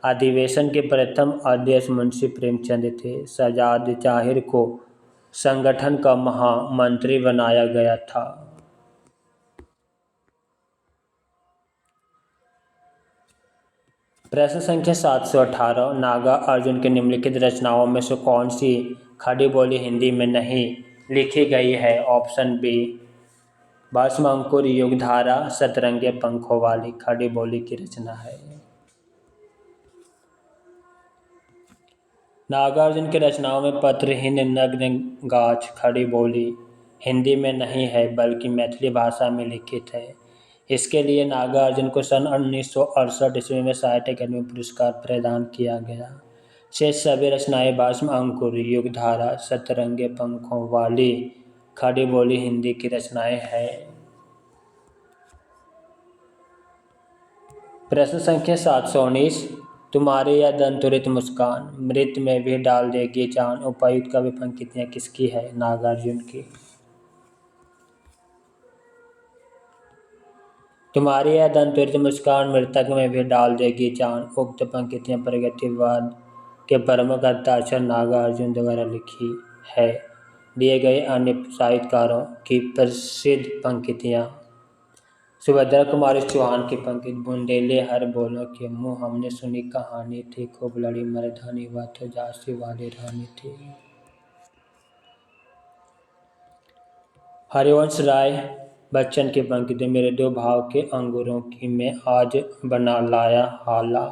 अधिवेशन के प्रथम अध्यक्ष मुंशी प्रेमचंद थे। सजाद जाहिर को संगठन का महामंत्री बनाया गया था। प्रश्न संख्या 718 नागार्जुन के निम्नलिखित रचनाओं में से कौन सी खड़ी बोली हिंदी में नहीं लिखी गई है? ऑप्शन बी भस्म अंकुर, युगधारा, सतरंगे पंखों वाली खड़ी बोली की रचना है। नागार्जुन की रचनाओं में पत्रहीन नग्न गाछ खड़ी बोली हिंदी में नहीं है बल्कि मैथिली भाषा में लिखित है। इसके लिए नागार्जुन को सन 1968 ईस्वी में साहित्य अकादमी पुरस्कार प्रदान किया गया। शेष सभी रचनाएं भस्म अंकुर, युगधारा, सतरंगे पंखों वाली खड़ी बोली हिंदी की रचनाएं हैं। प्रश्न संख्या 719 तुम्हारी यह दंतुरित मुस्कान मृत में भी डाल देगी जान उपर्युक्त कवि पंक्तियां किसकी है? नागार्जुन की। तुम्हारी यह दंतुरित मुस्कान मृतक में भी डाल देगी जान, उक्त पंक्तियां प्रगतिवाद के प्रमुख हस्ताक्षर नागार्जुन द्वारा लिखी है। दिए गए अन्य साहित्यकारों की प्रसिद्ध पंक्तियां सुभद्रा कुमारी चौहान की पंक्ति बुंदेले हर बोलों के मुँह हमने सुनी कहानी थी, खूब लड़ी मर्दानी वह तो झांसी वाली रानी थी। हरिवंश राय बच्चन की पंक्ति मेरे दो भाव के अंगूरों की मैं आज बना लाया हाला।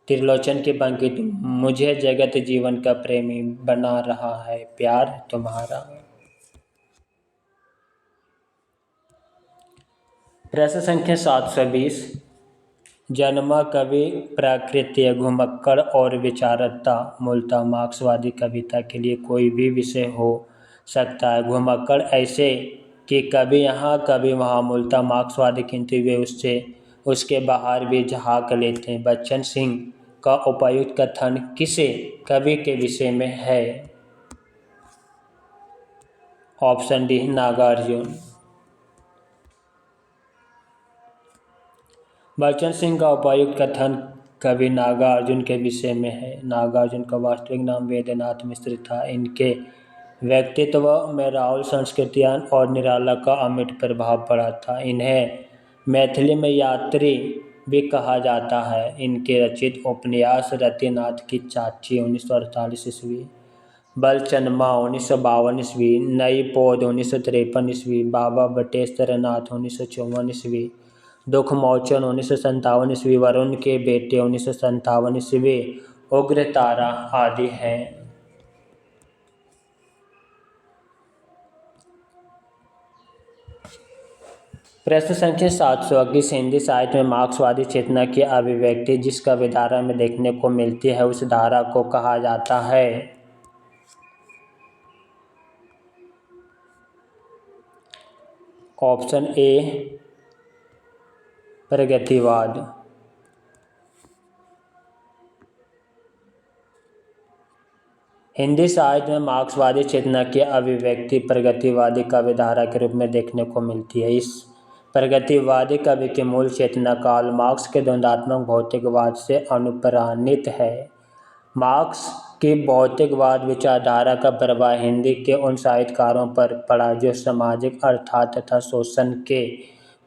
त्रिलोचन की पंक्ति मुझे जगत जीवन का प्रेमी बना रहा है प्यार तुम्हारा। प्रश्न संख्या 720 जन्मा कवि प्राकृत्य घुमक्कड़ और विचारता मूलतः मार्क्सवादी कविता के लिए कोई भी विषय हो सकता है। घुमक्कड़ ऐसे कि कभी यहाँ कभी वहाँ, मूलतः मार्क्सवादी किंतु वे उससे उसके बाहर भी झाँक लेते हैं। बच्चन सिंह का उपयुक्त कथन किस कवि के विषय में है? Option D Nagarjun. बच्चन सिंह का उपयुक्त कथन कवि नागार्जुन के विषय में है। नागार्जुन का वास्तविक नाम वेदनाथ मिश्र था। इनके व्यक्तित्व में राहुल संस्कृतियान और निराला का अमिट प्रभाव पड़ा था। इन्हें मैथिली में यात्री भी कहा जाता है। इनके रचित उपन्यास रतिनाथ की चाची 1948 ईस्वी, बलचनमा 1952 ईस्वी, नई पौध 1953 ईस्वी, बाबा बटेश्वर नाथ 1954 ईस्वी, दुखमोचन 1957 ईस्वी, वरुण के बेटे 1957 ईस्वी, उग्रतारा आदि हैं। प्रश्न संख्या 721 हिंदी साहित्य में मार्क्सवादी चेतना की अभिव्यक्ति जिस कविधारा में देखने को मिलती है उस धारा को कहा जाता है? ऑप्शन ए प्रगतिवाद। हिंदी साहित्य में मार्क्सवादी चेतना की अभिव्यक्ति प्रगतिवादी कविधारा के रूप में देखने को मिलती है। इस प्रगतिवादी कवि की मूल चेतना कार्ल मार्क्स के द्वंद्वात्मक भौतिकवाद से अनुप्राणित है। मार्क्स की भौतिकवाद विचारधारा का प्रभाव हिंदी के उन साहित्यकारों पर पड़ा जो सामाजिक अर्थात तथा शोषण के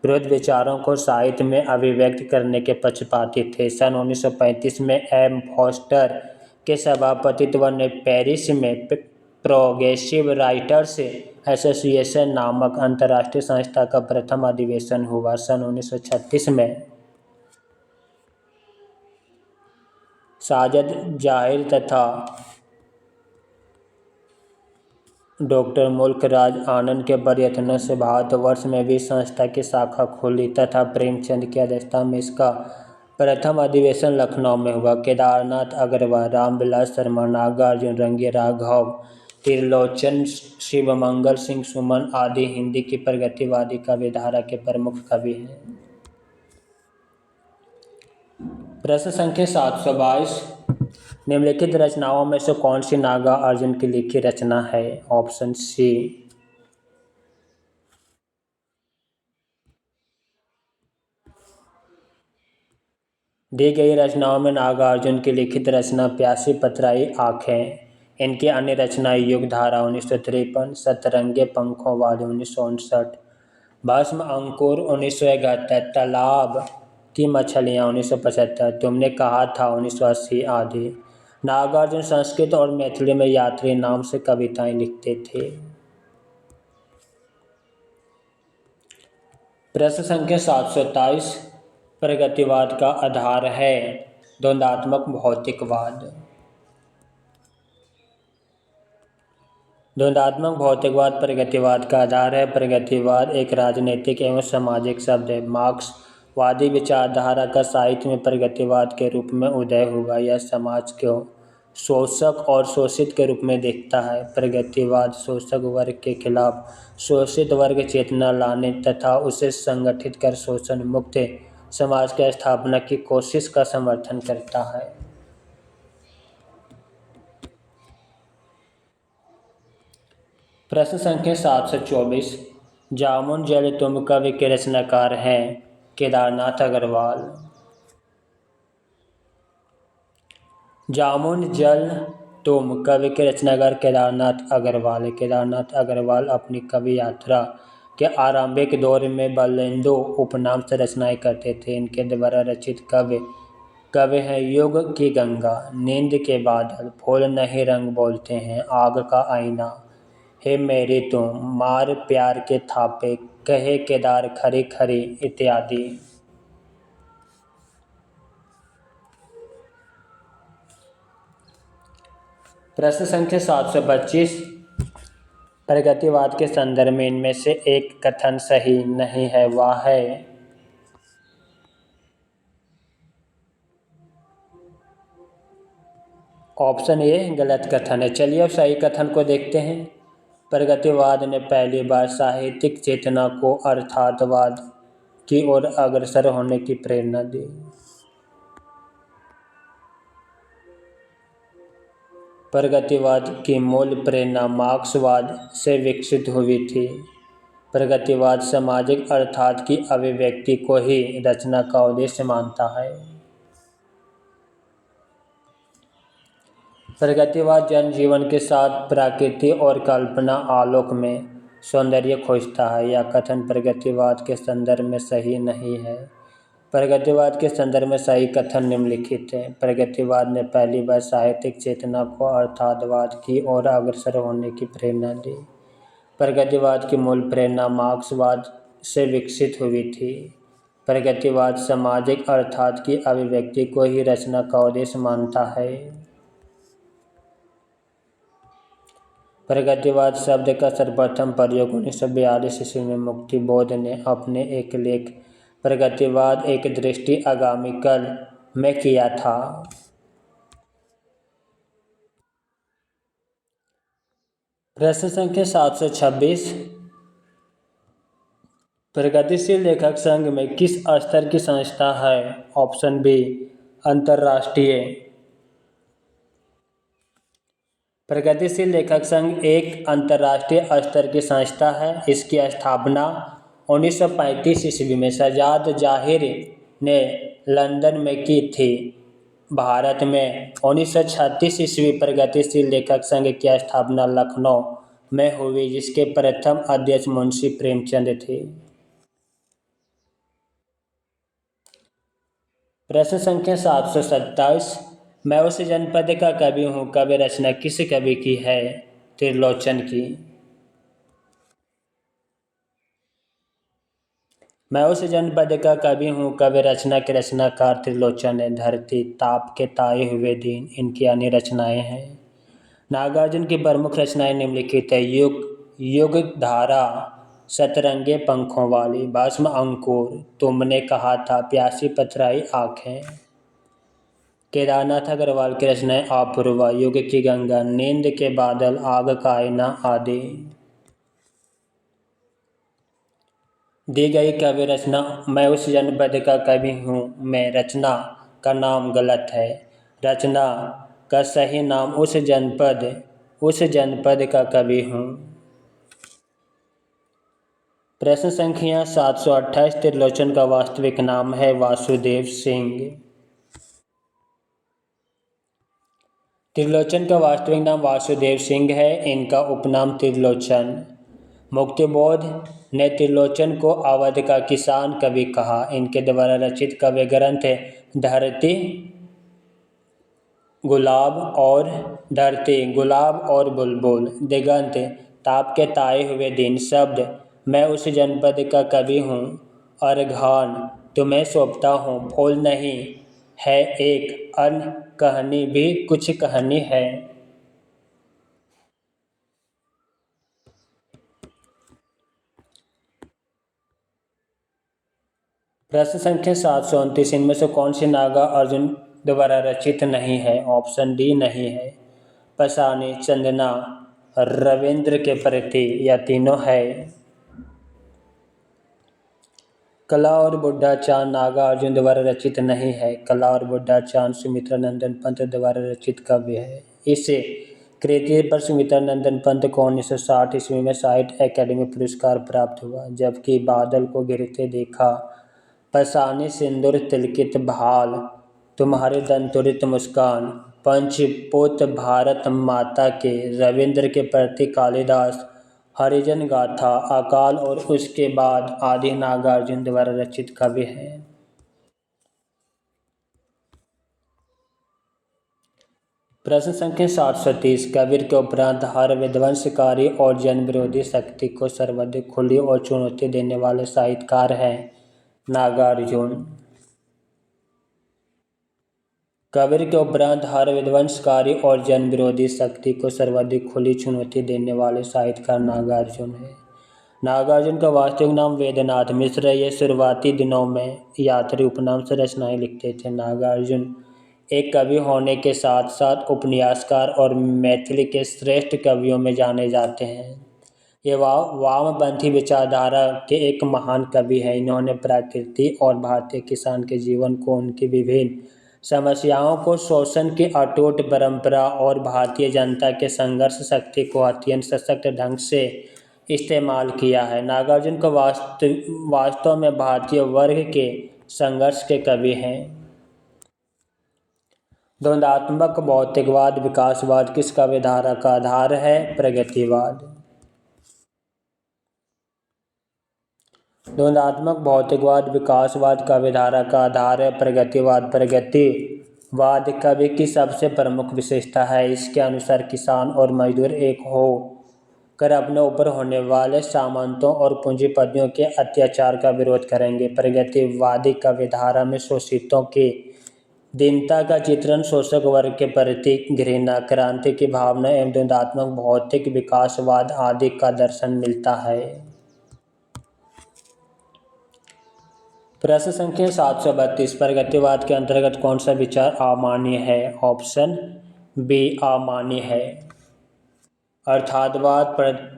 विरुद्ध विचारों को साहित्य में अभिव्यक्त करने के पक्षपाती थे। सन 1935 में एम फॉस्टर के सभापतित्व ने पेरिस में प्रोग्रेसिव राइटर्स एसोसिएशन नामक अंतर्राष्ट्रीय संस्था का प्रथम अधिवेशन हुआ। सन 1936 में साजिद जाहिर तथा डॉक्टर मुल्कराज आनंद के प्रयत्नों से भारतवर्ष में भी संस्था की शाखा खुली तथा प्रेमचंद की अध्यक्षता में इसका प्रथम अधिवेशन लखनऊ में हुआ। केदारनाथ अग्रवाल, रामविलास शर्मा, नागार्जुन, रंगे राघव, त्रिलोचन, शिवमंगल सिंह सुमन आदि हिंदी की प्रगतिवादी कविधारा के प्रमुख कवि हैं। प्रश्न संख्या 722 निम्नलिखित रचनाओं में से कौन सी नागार्जुन की लिखी रचना है? ऑप्शन सी दी गई रचनाओं में नागार्जुन की लिखित रचना प्यासी पथराई आँखें। इनकी अन्य रचनाएं युगधारा 1953, सतरंगे पंखों वाली 1959, भस्म अंकुर 1971, तालाब की मछलियाँ 1975, तुमने कहा था 1980 आदि। नागार्जुन संस्कृत और मैथिली में यात्री नाम से कविताएं लिखते थे। प्रश्न संख्या 727 प्रगतिवाद का आधार है द्वंद्वात्मक भौतिकवाद। द्वंद्वात्मक भौतिकवाद प्रगतिवाद का आधार है। प्रगतिवाद एक राजनीतिक एवं सामाजिक शब्द है। मार्क्सवादी विचारधारा का साहित्य में प्रगतिवाद के रूप में उदय हुआ। यह समाज को शोषक और शोषित के रूप में देखता है। प्रगतिवाद शोषक वर्ग के खिलाफ शोषित वर्ग चेतना लाने तथा उसे संगठित कर शोषण मुक्त समाज की स्थापना की कोशिश का समर्थन करता है। प्रश्न संख्या 724 जामुन जल तुम कवि के रचनाकार हैं? केदारनाथ अग्रवाल। जामुन जल तुम कवि के रचनाकार केदारनाथ अग्रवाल है। केदारनाथ अग्रवाल अपनी कवि यात्रा के आरंभिक दौर में बलेंदु उपनाम से रचनाएं करते थे। इनके द्वारा रचित काव्य हैं युग की गंगा, नींद के बादल, फूल नहीं रंग बोलते हैं, आग का आईना, हे मेरी तुम, मार प्यार के थापे, कहे केदार खरी खरी इत्यादि। प्रश्न संख्या 725 प्रगतिवाद के संदर्भ में इनमें से एक कथन सही नहीं है, वह है ऑप्शन ए गलत कथन है। चलिए अब सही कथन को देखते हैं। प्रगतिवाद ने पहली बार साहित्यिक चेतना को अर्थातवाद की ओर अग्रसर होने की प्रेरणा दी। प्रगतिवाद की मूल प्रेरणा मार्क्सवाद से विकसित हुई थी। प्रगतिवाद सामाजिक अर्थात की अभिव्यक्ति को ही रचना का उद्देश्य मानता है। प्रगतिवाद जनजीवन के साथ प्रकृति और कल्पना आलोक में सौंदर्य खोजता है। यह कथन प्रगतिवाद के संदर्भ में सही नहीं है। प्रगतिवाद के संदर्भ में सही कथन निम्नलिखित है। प्रगतिवाद ने पहली बार साहित्यिक चेतना को अर्थवाद की ओर अग्रसर होने की प्रेरणा दी। प्रगतिवाद की मूल प्रेरणा मार्क्सवाद से विकसित हुई थी। प्रगतिवाद सामाजिक अर्थात की अभिव्यक्ति को ही रचना का उद्देश्य मानता है। प्रगतिवाद शब्द का सर्वप्रथम प्रयोग 1942 ईस्वी में मुक्तिबोध ने अपने एक लेख प्रगतिवाद एक दृष्टि आगामी कल में किया था। प्रश्न संख्या 726, प्रगतिशील लेखक संघ में किस स्तर की संस्था है? ऑप्शन बी अंतर्राष्ट्रीय। प्रगतिशील लेखक संघ एक अंतर्राष्ट्रीय स्तर की संस्था है। इसकी स्थापना 1935 ईस्वी में सज्जाद जाहिर ने लंदन में की थी। भारत में 1936 ईस्वी प्रगतिशील लेखक संघ की स्थापना लखनऊ में हुई, जिसके प्रथम अध्यक्ष मुंशी प्रेमचंद थे। प्रश्न संख्या 727, मैं उस जनपद का कवि हूँ। कवि रचना किस कवि की है? त्रिलोचन की। मैं उस जनपद का कवि हूँ। कवि रचना के रचनाकार त्रिलोचन है। धरती, ताप के ताए हुए दिन इनकी अन्य रचनाएं हैं। नागार्जुन की प्रमुख रचनाएं निम्नलिखित है। युग, युग धारा, सतरंगे पंखों वाली, भस्म अंकुर, तुमने कहा था, प्यासी पथराई आंखें। केदारनाथ अग्रवाल की रचनाएं अपूर्वा, युग की गंगा, नींद के बादल, आग का आईना आदि। दी गई कवि रचना मैं उस जनपद का कवि हूँ में रचना का नाम गलत है। रचना का सही नाम उस जनपद का कवि हूँ। प्रश्न संख्या 728, त्रिलोचन का वास्तविक नाम है वासुदेव सिंह। त्रिलोचन का वास्तविक नाम वासुदेव सिंह है। इनका उपनाम त्रिलोचन। मुक्तिबोध ने त्रिलोचन को अवध का किसान कवि कहा। इनके द्वारा रचित काव्य ग्रंथ धरती, गुलाब और बुलबुल, दिगंत, ताप के ताए हुए दिन, शब्द, मैं उस जनपद का कवि हूँ, अर्घान, तुम्हें सौंपता हूँ, फूल नहीं है एक, अन्य कहानी भी कुछ कहानी है। प्रश्न संख्या 729, इनमें से कौन सी नागा अर्जुन द्वारा रचित नहीं है? ऑप्शन डी नहीं है। पसानी, चंदना, रविंद्र के प्रति, या तीनों है। कला और बुढ़ा चांद नागा अर्जुन द्वारा रचित नहीं है। कला और बुढ़ा चांद सुमित्रा नंदन पंत द्वारा रचित काव्य है। इस कृति पर सुमित्रा नंदन पंत को 1960 ईस्वी में साहित्य अकादमी पुरस्कार प्राप्त हुआ, जबकि बादल को गिरते देखा, पसानी, सिंदूर तिलकित भाल, तुम्हारी दंतुरित मुस्कान, पंचपूत, भारत माता के, रविंद्र के प्रति, कालिदास, हरिजन गाथा, अकाल और उसके बाद आदि नागार्जुन द्वारा रचित काव्य हैं। प्रश्न संख्या 730, कबीर के उपरांत हर विध्वंसकारी और जन विरोधी शक्ति को सर्वाधिक खुली और चुनौती देने वाले साहित्यकार हैं नागार्जुन। कबीर के उपरांत हर विध्वंसकारी और जन विरोधी शक्ति को सर्वाधिक खुली चुनौती देने वाले साहित्यकार नागार्जुन है। नागार्जुन का वास्तविक नाम वेदनाथ मिश्र। ये शुरुआती दिनों में यात्री उपनाम से रचनाएं लिखते थे। नागार्जुन एक कवि होने के साथ साथ उपन्यासकार और मैथिली के श्रेष्ठ कवियों में जाने जाते हैं। ये वामपंथी विचारधारा के एक महान कवि हैं। इन्होंने प्रकृति और भारतीय किसान के जीवन को, उनकी विभिन्न समस्याओं को, शोषण की अटूट परंपरा और भारतीय जनता के संघर्ष शक्ति को अत्यंत सशक्त ढंग से इस्तेमाल किया है। नागार्जुन को वास्तव में भारतीय वर्ग के संघर्ष के कवि हैं। द्वंद्वात्मक भौतिकवाद विकासवाद किस काव्यधारा का आधार है? प्रगतिवाद। द्वंद्वात्मक भौतिकवाद विकासवाद काव्यधारा का आधार है प्रगतिवाद। प्रगतिवाद कवि की सबसे प्रमुख विशेषता है। इसके अनुसार किसान और मजदूर एक हो कर अपने ऊपर होने वाले सामंतों और पूंजीपतियों के अत्याचार का विरोध करेंगे। प्रगतिवादी काव्यधारा में शोषितों की दीनता का चित्रण, शोषक वर्ग के प्रति घृणा, क्रांति की भावना एवं द्वंद्वात्मक भौतिक विकासवाद आदि का दर्शन मिलता है। प्रश्न संख्या 732 प्रगतिवाद के अंतर्गत कौन सा विचार अमान्य है? ऑप्शन बी अमान्य है। अर्थातवाद,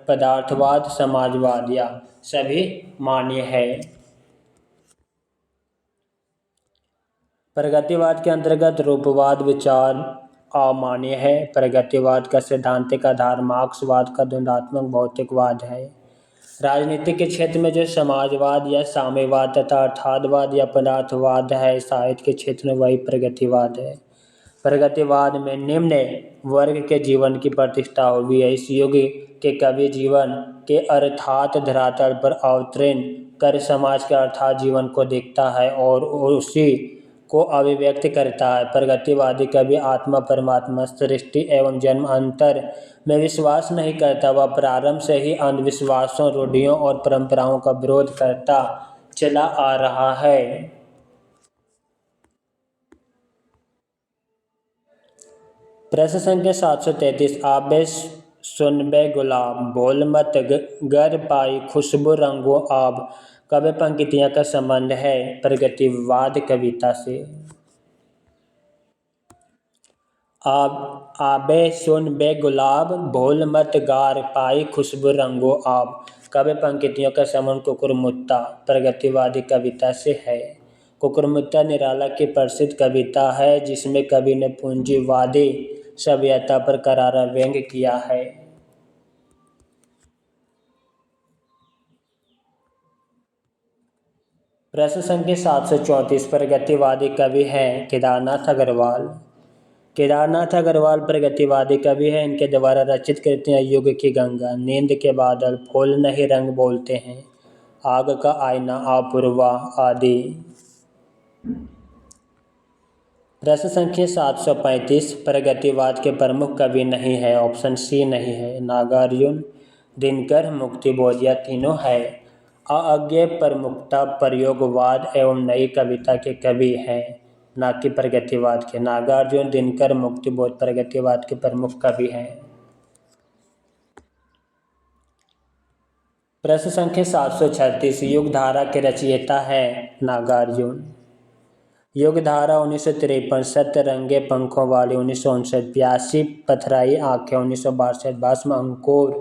पदार्थवाद, समाजवाद या सभी मान्य है। प्रगतिवाद के अंतर्गत रूपवाद विचार अमान्य है। प्रगतिवाद का सैद्धांतिक आधार मार्क्सवाद का द्वंद्वात्मक भौतिकवाद है। राजनीति के क्षेत्र में जो समाजवाद या साम्यवाद तथा अर्थातवाद या पदार्थवाद है, साहित्य के क्षेत्र में वही प्रगतिवाद है। प्रगतिवाद में निम्न वर्ग के जीवन की प्रतिष्ठा हुई है। इस युग के कवि जीवन के अर्थात धरातल पर अवतरण कर समाज के अर्थात जीवन को देखता है और उसी को अभिव्यक्त करता है। प्रगतिवादी कवि आत्मा, परमात्मा, सृष्टि एवं जन्म अंतर में विश्वास नहीं करता। वह प्रारंभ से ही अंधविश्वासों, रूढ़ियों और परंपराओं का विरोध करता चला आ रहा है। प्रश्न संख्या 733 आबे सुनबे गुलाब, भूल मत गर पाई खुशबू रंगो आब, कवि पंक्तियां का संबंध है प्रगतिवाद कविता से। आबे सुन बे गुलाब, भूल मत गार पाई खुशबू रंगो आब, कवि पंक्तियों का संबंध कुकुरमुत्ता प्रगतिवादी कविता से है। कुकुरमुत्ता निराला की प्रसिद्ध कविता है जिसमें कवि ने पूंजीवादी सभ्यता पर करारा व्यंग्य किया है। प्रश्न संख्या 734 प्रगतिवादी कवि हैं केदारनाथ अग्रवाल। केदारनाथ अग्रवाल प्रगतिवादी कवि हैं। इनके द्वारा रचित कृतियां युग की गंगा, नींद के बादल, फूल नहीं रंग बोलते हैं, आग का आईना, अपूर्वा आदि। प्रश्न संख्या 735 प्रगतिवाद के प्रमुख कवि नहीं है। ऑप्शन सी नहीं है। नागार्जुन, दिनकर, मुक्तिबोध या तीनों है। अज्ञेय प्रमुखता प्रयोगवाद एवं नई कविता के कवि हैं, ना कि प्रगतिवाद के। नागार्जुन, दिनकर, मुक्तिबोध प्रगतिवाद के प्रमुख कवि हैं। प्रश्न संख्या 736 युगधारा के रचयिता है नागार्जुन। युगधारा 1953, सतरंगे पंखों वाली 1959, प्यासी पथराई आंखें 1962, भस्म अंकुर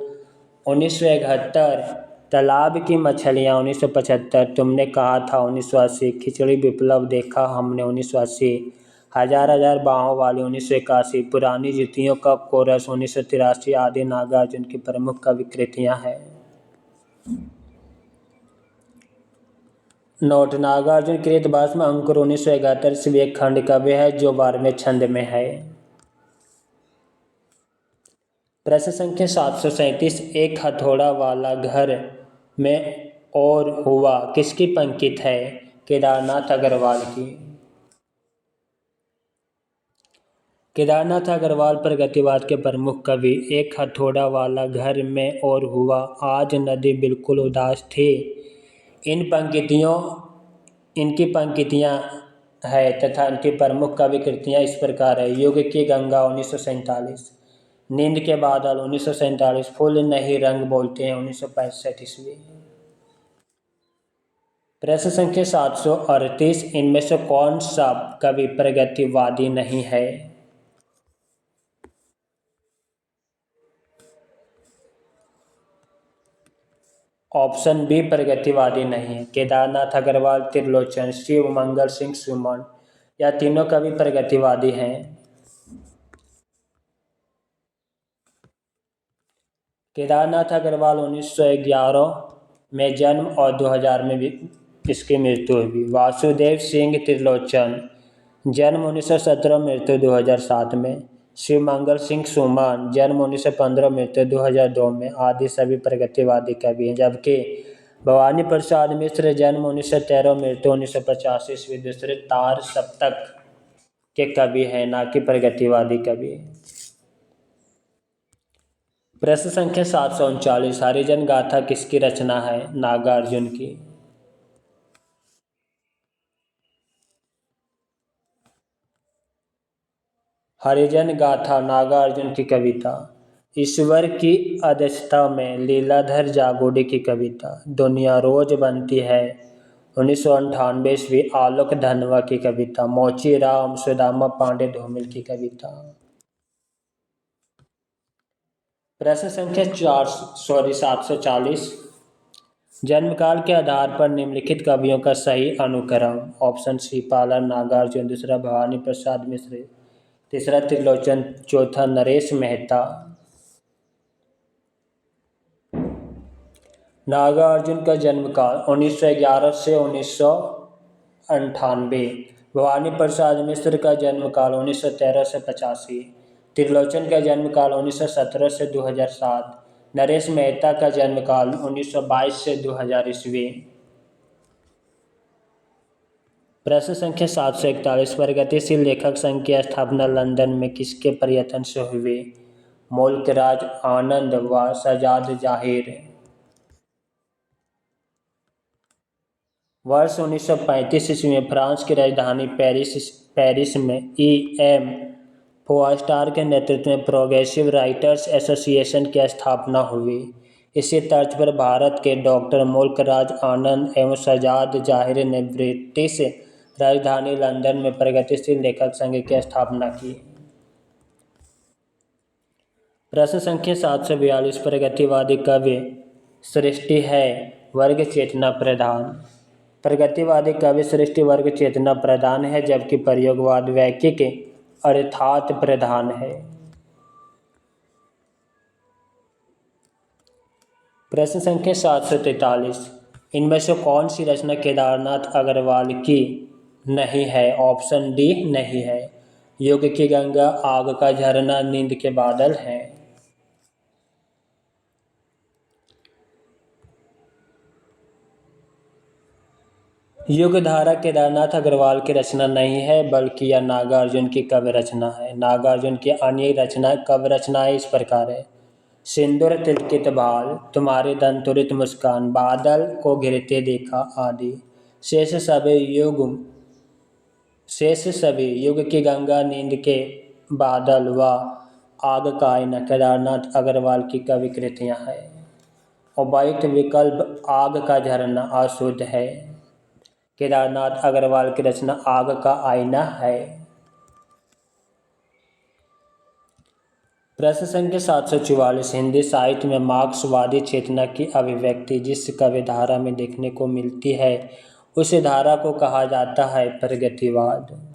1971, तालाब की मछलियाँ 1975, तुमने कहा था 1980, खिचड़ी विप्लव देखा हमने 1980, हजार हजार बाहों वाली 1981, पुरानी जुतियों का कोरस 1983 आदि नागार्जुन की प्रमुख कवि कृतियाँ हैं। नोट: नागार्जुन कृत भस्म अंकुर 1971 से एक खंड काव्य है जो 12वें छंद में है। प्रश्न संख्या 737 एक हथौड़ा वाला घर में और हुआ किसकी पंक्ति है? केदारनाथ अग्रवाल की। केदारनाथ अग्रवाल प्रगतिवाद के प्रमुख कवि। एक हथौड़ा वाला घर में और हुआ, आज नदी बिल्कुल उदास थी। इनकी पंक्तियाँ है तथा इनकी प्रमुख कवि कृतियाँ इस प्रकार है। युग की गंगा 1947, नींद के बादल 1947, फूल नहीं रंग बोलते हैं 1965 ईस्वी। प्रश्न संख्या 738 इनमें से कौन सा कवि प्रगतिवादी नहीं है? ऑप्शन बी प्रगतिवादी नहीं है। केदारनाथ अग्रवाल, त्रिलोचन, शिव मंगल सिंह सुमन या तीनों कवि प्रगतिवादी हैं। केदारनाथ अग्रवाल 1911 में जन्म और 2000 में भी इसकी मृत्यु हुई। वासुदेव सिंह त्रिलोचन जन्म 1917, मृत्यु 2007 में। शिव मंगल सिंह सुमन, जन्म 1915, मृत्यु 2002 में। आदि सभी प्रगतिवादी कवि हैं। जबकि भवानी प्रसाद मिश्र, जन्म 1913, मृत्यु 1985 ईस्वी, दूसरे तार सप्तक के कवि हैं, ना कि प्रगतिवादी कवि। प्रश्न संख्या 739, हरिजन गाथा किसकी रचना है? नागार्जुन की। हरिजन गाथा नागार्जुन की कविता। ईश्वर की अध्यक्षता में लीलाधर जागोडी की कविता। दुनिया रोज बनती है 1998 ईस्वी, आलोक धनवा की कविता। मोची राम सुदामा पांडे धूमिल की कविता। प्रश्न संख्या 740, जन्मकाल के आधार पर निम्नलिखित कवियों का सही अनुक्रम। ऑप्शन सी पाला नागार्जुन, दूसरा भवानी प्रसाद मिश्र, तीसरा त्रिलोचन, चौथा नरेश मेहता। नागार्जुन का जन्मकाल 1911 से 1998। भवानी प्रसाद मिश्र का जन्मकाल 1913 से 85। त्रिलोचन का जन्मकाल 1917 से 2007। नरेश मेहता का जन्मकाल 1922 से 2000 ईस्वी। प्रश्न संख्या 741, प्रगतिशील लेखक संघ की स्थापना लंदन में किसके प्रयत्न से हुई? मुल्कराज आनंद व सजाद जाहिर। वर्ष 1935 ईस्वी में फ्रांस की राजधानी पेरिस में E.M. फोआस्टार के नेतृत्व में प्रोग्रेसिव राइटर्स एसोसिएशन की स्थापना हुई। इसी तर्ज पर भारत के डॉक्टर मुल्कराज आनंद एवं सजाद जाहिर ने ब्रिटिश राजधानी लंदन में प्रगतिशील लेखक संघ की स्थापना की। प्रश्न संख्या 742, प्रगतिवादी कवि सृष्टि है वर्ग चेतना प्रधान। प्रगतिवादी कवि सृष्टि वर्ग चेतना प्रधान है, जबकि प्रयोगवाद वैकिक अर्थात प्रधान है। प्रश्न संख्या 743, इनमें से कौन सी रचना केदारनाथ अग्रवाल की नहीं है? ऑप्शन डी नहीं है। युग की गंगा, आग का झरना, नींद के बादल हैं। युगधारा केदारनाथ अग्रवाल की रचना नहीं है, बल्कि यह नागार्जुन की काव्य रचना है। नागार्जुन की अन्य काव्य रचनाएं इस प्रकार है। सिंदूर तिलकित बाल, तुम्हारी दंतुरित मुस्कान, बादल को घिरते देखा आदि। शेष सभी युग की गंगा, नींद के बादल व आग का आईना केदारनाथ अग्रवाल की कवि कृतियाँ हैं। उपर्युक्त विकल्प आग का झरना अशुद्ध है। केदारनाथ अग्रवाल की रचना आग का आईना है। प्रश्न संख्या 744, हिंदी साहित्य में मार्क्सवादी चेतना की अभिव्यक्ति जिस काव्य धारा में देखने को मिलती है, उस धारा को कहा जाता है प्रगतिवाद।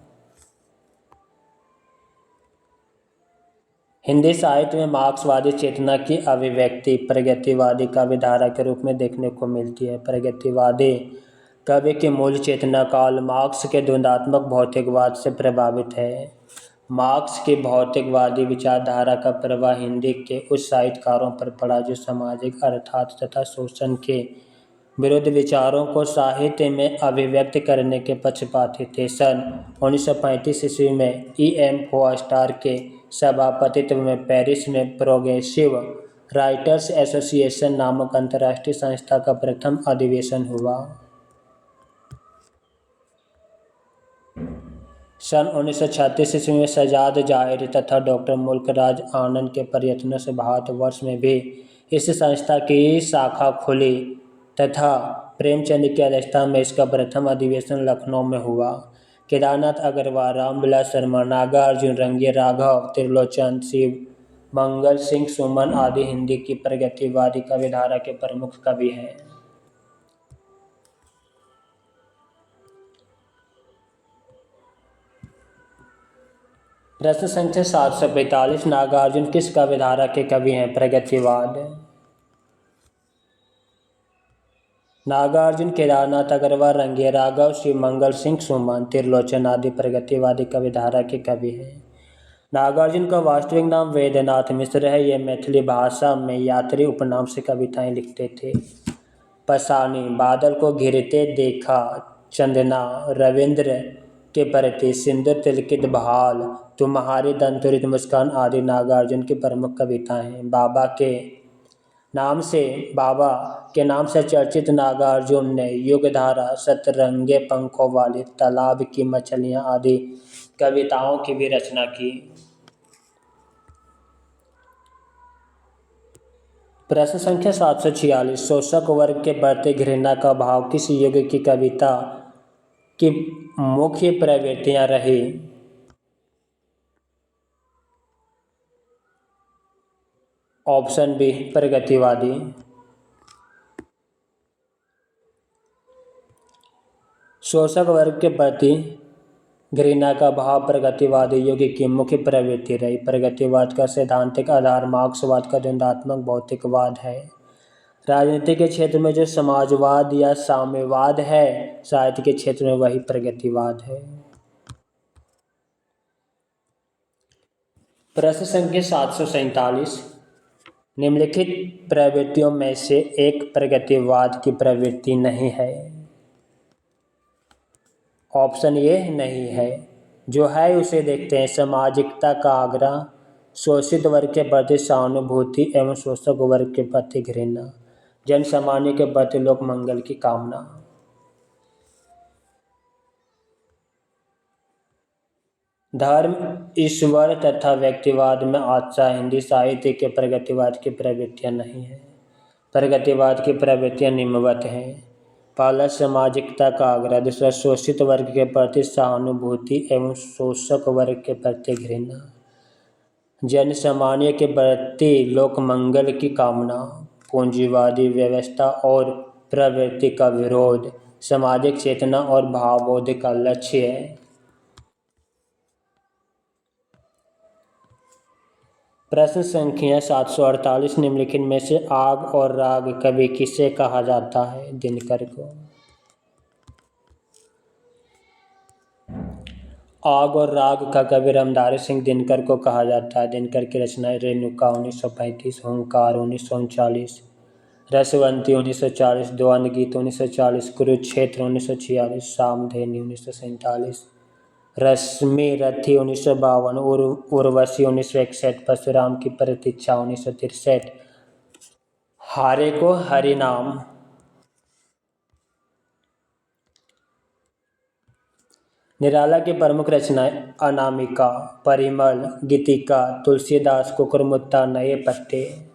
हिंदी साहित्य में मार्क्सवादी चेतना की अभिव्यक्ति प्रगतिवादी काव्य धारा के रूप में देखने को मिलती है। प्रगतिवादी काव्य की मूल चेतना कार्ल मार्क्स के द्वंद्वात्मक भौतिकवाद से प्रभावित है। मार्क्स की भौतिकवादी विचारधारा का प्रभाव हिंदी के उस साहित्यकारों पर पड़ा जो सामाजिक अर्थात तथा शोषण के विरुद्ध विचारों को साहित्य में अभिव्यक्त करने के पक्षपाती थे। सन 1935 ईस्वी में E.M. फोआस्टार के सभापतित्व में पेरिस में प्रोग्रेसिव राइटर्स एसोसिएशन नामक अंतर्राष्ट्रीय संस्था का प्रथम अधिवेशन हुआ। सन 1936 ईस्वी में सजाद जाहिर तथा डॉक्टर मुल्कराज आनंद के प्रयत्नों से भारतवर्ष में भी इस संस्था की शाखा खुली तथा प्रेमचंद की अध्यक्षता में इसका प्रथम अधिवेशन लखनऊ में हुआ। केदारनाथ अग्रवाल, रामविलास शर्मा, नागार्जुन, रंगे राघव, त्रिलोचन, शिव मंगल सिंह सुमन आदि हिंदी की प्रगतिवादी काव्य धारा के प्रमुख कवि हैं। प्रश्न संख्या 745, नागार्जुन किस काव्य धारा के कवि हैं? प्रगतिवाद। नागार्जुन, केदारनाथ अग्रवाल, रंगे राघव, शिव मंगल सिंह सुमन, त्रिलोचन आदि प्रगतिवादी कविधारा के कवि हैं। नागार्जुन का वास्तविक नाम वेदनाथ मिश्र है। ये मैथिली भाषा में यात्री उपनाम से कविताएं लिखते थे। पसानी, बादल को घिरते देखा चंदना, रविंद्र के प्रति सिंदूर तिलकित भाल, तुम्हारी दंतुरित मुस्कान आदि नागार्जुन की प्रमुख कविताएं हैं। बाबा के नाम से चर्चित नागार्जुन ने युगधारा, सतरंगे पंखों वाली, तालाब की मछलियां आदि कविताओं की भी रचना की। प्रश्न संख्या 746, शोषक वर्ग के प्रति घृणा का भाव किस युग की कविता की मुख्य प्रवृत्तियां रही? ऑप्शन बी, प्रगतिवादी। शोषक वर्ग के प्रति घृणा का भाव प्रगतिवादी युग की मुख्य प्रवृत्ति रही। प्रगतिवाद का सैद्धांतिक आधार मार्क्सवाद का द्वंद्वात्मक भौतिकवाद है। राजनीति के क्षेत्र में जो समाजवाद या साम्यवाद है, साहित्य के क्षेत्र में वही प्रगतिवाद है। प्रश्न संख्या 747, निम्नलिखित प्रवृत्तियों में से एक प्रगतिवाद की प्रवृत्ति नहीं है। ऑप्शन ए नहीं है। जो है उसे देखते हैं। सामाजिकता का आग्रह, शोषित वर्ग के प्रति सहानुभूति एवं शोषक वर्ग के प्रति घृणा, जन सामान्य के प्रति लोक मंगल की कामना। धर्म, ईश्वर तथा व्यक्तिवाद में आशा हिंदी साहित्य के प्रगतिवाद की प्रवृत्तियां नहीं है। प्रगतिवाद की प्रवृत्तियां निम्नवत हैं। पहला, सामाजिकता का आग्रह। दूसरा, शोषित वर्ग के प्रति सहानुभूति एवं शोषक वर्ग के प्रति घृणा, जन सामान्य के प्रति लोक मंगल की कामना, पूंजीवादी व्यवस्था और प्रवृत्ति का विरोध, सामाजिक चेतना और भावबोध का लक्ष्य है। प्रश्न संख्या 748, निम्नलिखित में से आग और राग कवि किसे कहा जाता है? दिनकर को। आग और राग का कवि रामधारी सिंह दिनकर को कहा जाता है। दिनकर की रचनाएं रेणुका 1935, हुंकार 1939, रसवंती 1940, द्वंद गीत 1940, कुरुक्षेत्र 1946, सामधेनी 1947, रश्मि रथी 1952, उर्वशी 1961, परशुराम की प्रतीक्षा 1963, हारे को हरिनाम। निराला की प्रमुख रचनाएं अनामिका, परिमल, गीतिका, तुलसीदास, कुकुरमुत्ता, नए पत्ते।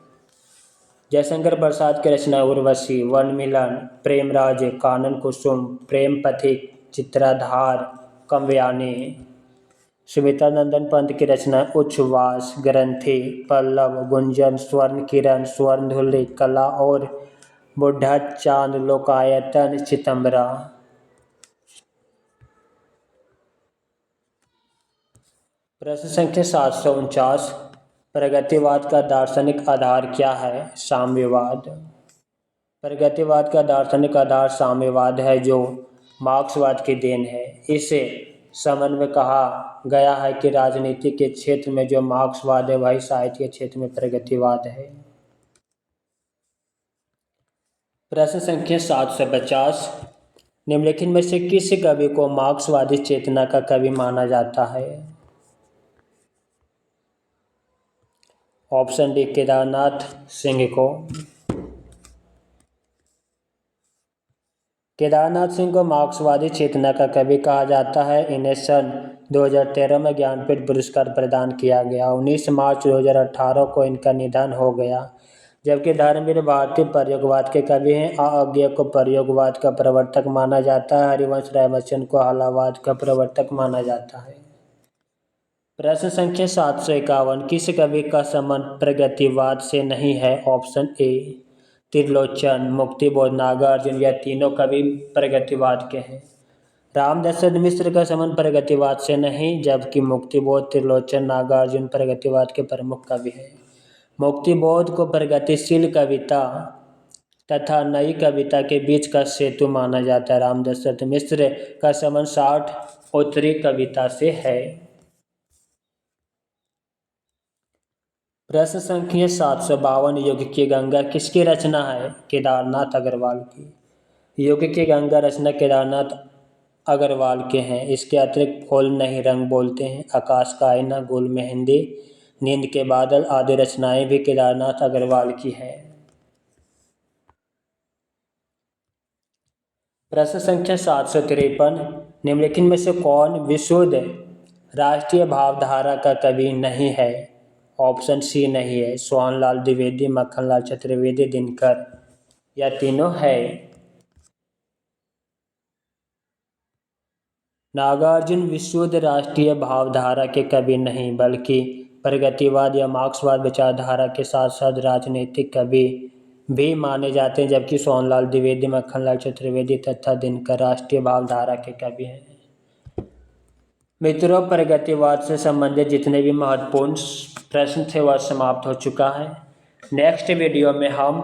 जयशंकर प्रसाद की रचनाएं उर्वशी, वनमिलन, प्रेमराज, कानन कुसुम, प्रेम पथिक, चित्राधार, काव्यानी। सुमित्रा नंदन पंत की रचनाएं उच्छ्वास, ग्रंथि, पल्लव, गुंजन, स्वर्ण किरण, स्वर्णधुली, कला और बुढ़ा चांद, लोकायतन, चितंबरा। प्रश्न संख्या 749, प्रगतिवाद का दार्शनिक आधार क्या है? साम्यवाद। प्रगतिवाद का दार्शनिक आधार साम्यवाद है, जो मार्क्सवाद की देन है। इसे समन में कहा गया है कि राजनीति के क्षेत्र में जो मार्क्सवाद है वही साहित्य के क्षेत्र में प्रगतिवाद है। प्रश्न संख्या 750, निम्नलिखित में से किस कवि को मार्क्सवादी चेतना का कवि माना जाता है? ऑप्शन डी, केदारनाथ सिंह को। केदारनाथ सिंह को मार्क्सवादी चेतना का कवि कहा जाता है। इन्हें सन 2013 में ज्ञानपीठ पुरस्कार प्रदान किया गया। 19 मार्च 2018 को इनका निधन हो गया। जबकि धर्मवीर भारती प्रयोगवाद के कवि हैं। अज्ञेय को प्रयोगवाद का प्रवर्तक माना जाता है। हरिवंश राय बच्चन को हलावाद का प्रवर्तक माना जाता है। प्रश्न संख्या 751, किस कवि का संबंध प्रगतिवाद से नहीं है? Option A, Trilochan, Muktibodh, Nagarjun. यह तीनों कवि प्रगतिवाद के हैं। रामदशरथ मिश्र का संबंध प्रगतिवाद से नहीं, जबकि मुक्तिबोध, त्रिलोचन, नागार्जुन प्रगतिवाद के प्रमुख कवि हैं। मुक्तिबोध को प्रगतिशील कविता तथा नई कविता के बीच का सेतु माना जाता है। रामदशरथ मिश्र का संबंध 60 उत्तरी कविता से है। प्रश्न संख्या 752, युग की गंगा किसकी रचना है? केदारनाथ अग्रवाल की। युग की गंगा रचना केदारनाथ अग्रवाल के हैं। इसके अतिरिक्त फूल नहीं रंग बोलते हैं, आकाश का आईना, गुल मेहंदी, नींद के बादल आदि रचनाएं भी केदारनाथ अग्रवाल की हैं। प्रश्न संख्या 753, निम्नलिखित में से कौन विशुद्ध राष्ट्रीय भावधारा का कवि नहीं है? ऑप्शन सी नहीं है, सोहनलाल द्विवेदी, मक्खनलाल चतुर्वेदी, दिनकर, या तीनों है। नागार्जुन विशुद्ध राष्ट्रीय भावधारा के कवि नहीं बल्कि प्रगतिवाद या मार्क्सवाद विचारधारा के साथ साथ राजनीतिक कवि भी माने जाते हैं, जबकि सोहनलाल द्विवेदी, मक्खनलाल चतुर्वेदी तथा दिनकर राष्ट्रीय भावधारा के कवि हैं। मित्रों, प्रगतिवाद से संबंधित जितने भी महत्वपूर्ण प्रश्न थे वह समाप्त हो चुका है। नेक्स्ट वीडियो में हम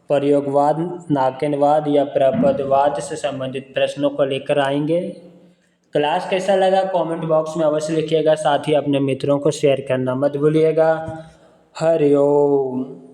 प्रयोगवाद, नाकेनवाद या प्रपदवाद से संबंधित प्रश्नों को लेकर आएंगे। क्लास कैसा लगा कमेंट बॉक्स में अवश्य लिखिएगा, साथ ही अपने मित्रों को शेयर करना मत भूलिएगा। हरि ओम।